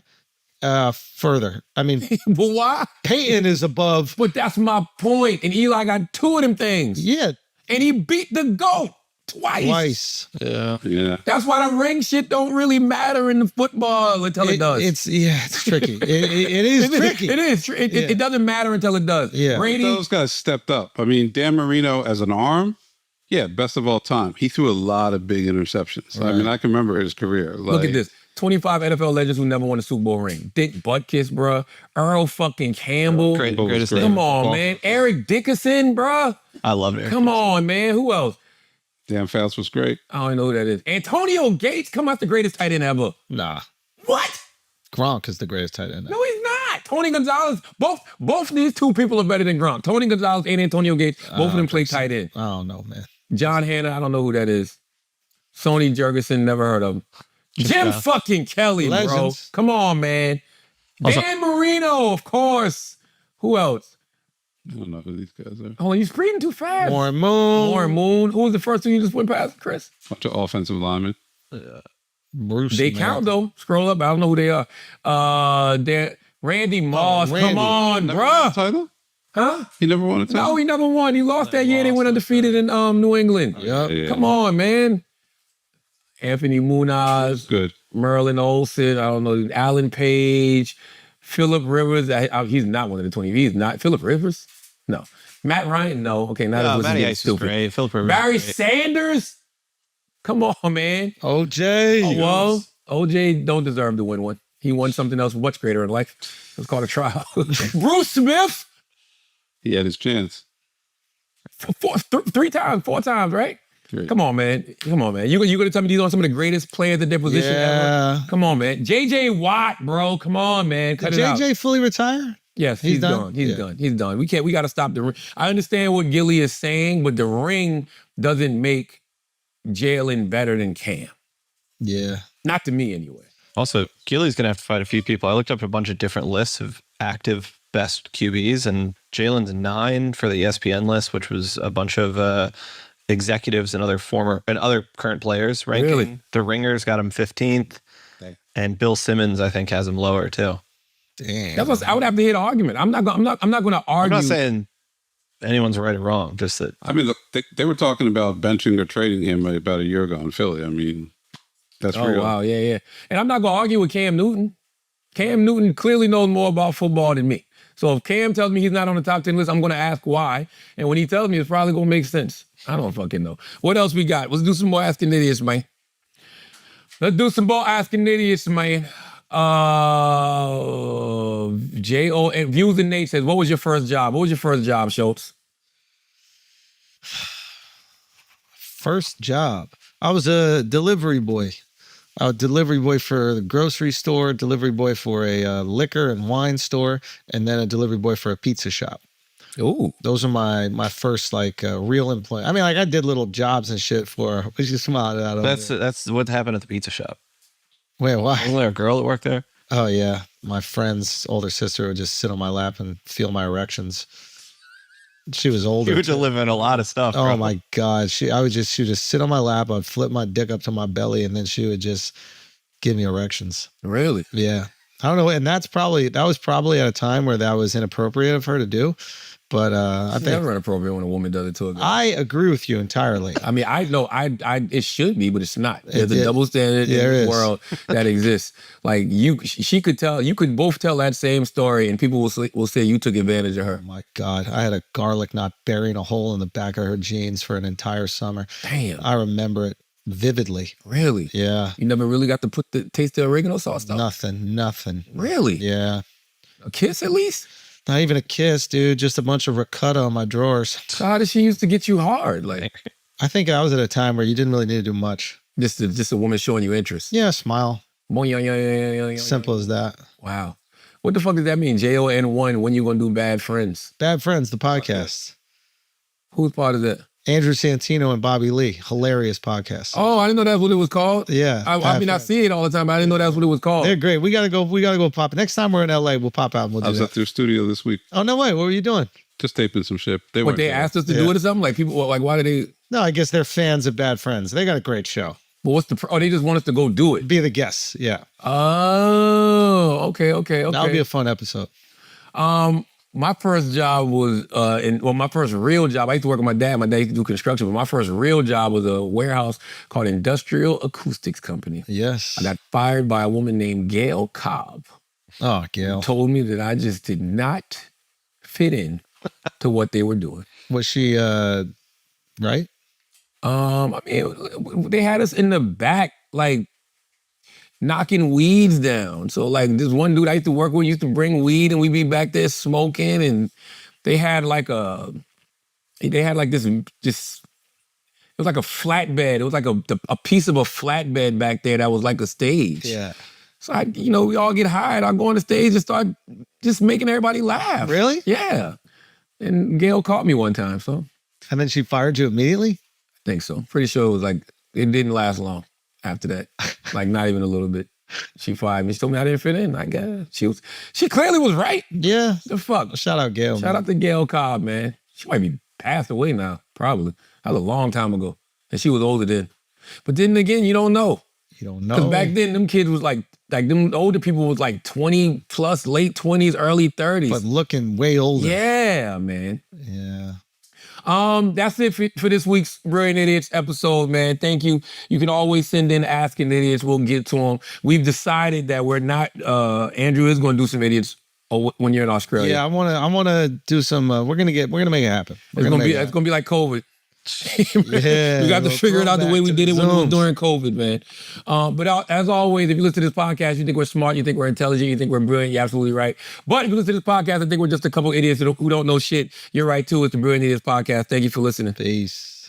Further, I mean, But why? Peyton is above. But that's my point. And Eli got 2 of them things. Yeah, And he beat the GOAT twice. Yeah. Yeah. That's why the ring shit don't really matter in the football until it does. It's tricky. It is tricky. It is. It doesn't matter until it does. Yeah. Brady, Those guys stepped up. I mean, Dan Marino as an arm, yeah, best of all time. He threw a lot of big interceptions. I mean, I can remember his career. look at Like, this. 25 NFL legends who never won a Super Bowl ring. Dick Butkus, bruh. Earl fucking Campbell. Greatest great. name. Come on, man. Eric Dickerson, bruh. I loved it. Come on, man. Who else? Dan Fouts was great. I don't know who that is. Antonio Gates. Come out the greatest tight end ever. Nah, What? Gronk is the greatest tight end. No, he's not. Tony Gonzalez. Both these two people are better than Gronk. Tony Gonzalez and Antonio Gates. Both of them play tight end. I don't know, man. John Hanna. I don't know who that is. Sonny Jurgensen. Never heard of him. Jim fucking Kelly, Legends. bro. Come on, man. Also- Dan Marino, of course. Who else? I don't know who these guys are. Oh, he's reading too fast. Warren Moon, Warren Moon. Who was the first one you just went past, Chris? Bunch of offensive linemen. Bruce. They man. count though. Scroll up. I don't know who they are. Randy Moss. Randy. Come on, Never won a bruh. title? Huh? He never won a title? No, he never won. He lost that year. They went undefeated in New England. Yep. Yeah. Come on, man. Anthony Munoz, Good. Merlin Olsen. I don't know. Alan Page, Philip Rivers. He's not one of the 20. He's not. Philip Rivers? No. Matt Ryan? No. Okay, now No, this Matty getting Ice is stupid. great. Philip Rivers. Barry is great. Sanders? Come on, man. OJ. Well, OJ don't deserve to win one. He won something else much greater in life. It was called a trial. Bruce Smith? He had his chance. 4 times, right? Three. Come on, man. Come on, man. You going to tell me these are some of the greatest players at their position Yeah. ever? Come on, man. J.J. Watt, bro. Come on, man. Cut Did it out. JJ fully retire? Yes, He's he's done? done. He's Yeah. done. He's done. We got to stop the ring. I understand what Gilly is saying, but the ring doesn't make Jalen better than Cam. Yeah. Not to me, anyway. Also, Gilly's going to have to fight a few people. I looked up a bunch of different lists of active best QBs, and Jalen's 9 for the ESPN list, which was a bunch of executives and other current players ranking. Really? The Ringers got him 15th, and Bill Simmons, I think, has him lower too. Damn. That's what I would have to hear the argument. I'm not going to I'm argue. not saying anyone's right or wrong, just that I mean, look, they were talking about benching or trading him about a year ago in Philly. I mean, that's Oh, real. wow. Yeah. And I'm not going to argue with Cam Newton. Cam Newton clearly knows more about football than me. So if Cam tells me he's not on the top 10 list, I'm going to ask why. And when he tells me, it's probably going to make sense. I don't fucking know. What else we got? Let's do some more Asking Idiots, man. Let's do some more Asking Idiots, man. J.O. Views and Nate says, what was your first job? What was your first job, Schultz? First job. I was a delivery boy. I was a delivery boy for the grocery store, delivery boy for a liquor and wine store, and then a delivery boy for a pizza shop. Ooh. Those are my first real employment. I mean, I did little jobs and shit for. Which you smiled at. that's what happened at the pizza shop. Wait, why? Wasn't there a girl that worked there? Oh yeah, my friend's older sister would just sit on my lap and feel my erections. She was older. You were too. delivering a lot of stuff. Oh bro. my God. She would just sit on my lap. I'd flip my dick up to my belly and then she would just give me erections. Really? Yeah. I don't know. And that was probably at a time where that was inappropriate of her to do. But I It's think never inappropriate when a woman does it to a girl. I agree with you entirely. I mean, I know it should be, but it's not. There's a It- double standard in there the is. world that exists. Like you could both tell that same story, and people will say you took advantage of her. Oh my God, I had a garlic knot burying a hole in the back of her jeans for an entire summer. Damn, I remember it vividly. really? Yeah. You never really got to taste the oregano sauce, though. Nothing. Really? Yeah. A kiss at least. Not even a kiss, dude. Just a bunch of ricotta on my drawers. So how did she used to get you hard? Like I think I was at a time where you didn't really need to do much. just a woman showing you interest. Yeah, smile. Simple. Simple as that. Wow. What the fuck does that mean? JON1. When you gonna do Bad Friends? Bad Friends, the podcast. Who's part of that? Andrew Santino and Bobby Lee. Hilarious podcast. Oh, I didn't know that's what it was called. Yeah. I Bad mean, I Friends. see it all the time, but I didn't know that's what it was called. They're great. We gotta go pop. Next time we're in LA, we'll pop out and we'll I do was that. at their studio this week, Oh no way. What were you doing? just taping some shit. What, weren't they there. asked us to Yeah. do it or something? Like people, like why did they? No, I guess they're fans of Bad Friends. They got a great show. But what's the? Oh, they just want us to go do it. Be the guests. Yeah. Oh, okay. That'll be a fun episode. My first job was my first real job. I used to work with my dad. My dad used to do construction, but my first real job was a warehouse called Industrial Acoustics Company. Yes. I got fired by a woman named Gail Cobb. Oh, Gail. Told me that I just did not fit in to what they were doing. Was she right? I mean, they had us in the back, like knocking weeds down. So like this one dude I used to work with used to bring weed, and we'd be back there smoking, and they had like this. It was like a flatbed. It was like a piece of a flatbed back there that was like a stage. Yeah. So we all get hired. I go on the stage and start just making everybody laugh. Really? Yeah. And Gail caught me one time, so And then she fired you immediately? I think so. Pretty sure it was like it didn't last long after that. Like not even a little bit. She fired me. She told me I didn't fit in. I guess she clearly was right. Yeah. The fuck. Shout out Gail. Shout out to Gail Cobb, man. She might be passed away now, probably. That was a long time ago. And she was older then. But then again, you don't know. You don't know. Because back then, them kids was like them older people was like 20 plus, late 20s, early 30s. But looking way older. Yeah, man. Yeah. That's it for this week's Brilliant Idiots episode, man. Thank you. You can always send in Asking Idiots. We'll get to them. We've decided that we're not, Andrew is going to do some idiots when you're in Australia. Yeah, I wanna do some we're gonna make it happen. It's gonna be like COVID. Yeah, we got to figure it out the way we did it when it was Zooms. during COVID, man. But as always, if you listen to this podcast, you think we're smart, you think we're intelligent, you think we're brilliant, you're absolutely right. But if you listen to this podcast and think we're just a couple idiots who don't know shit, you're right too. It's the Brilliant Idiots Podcast. Thank you for listening. Peace.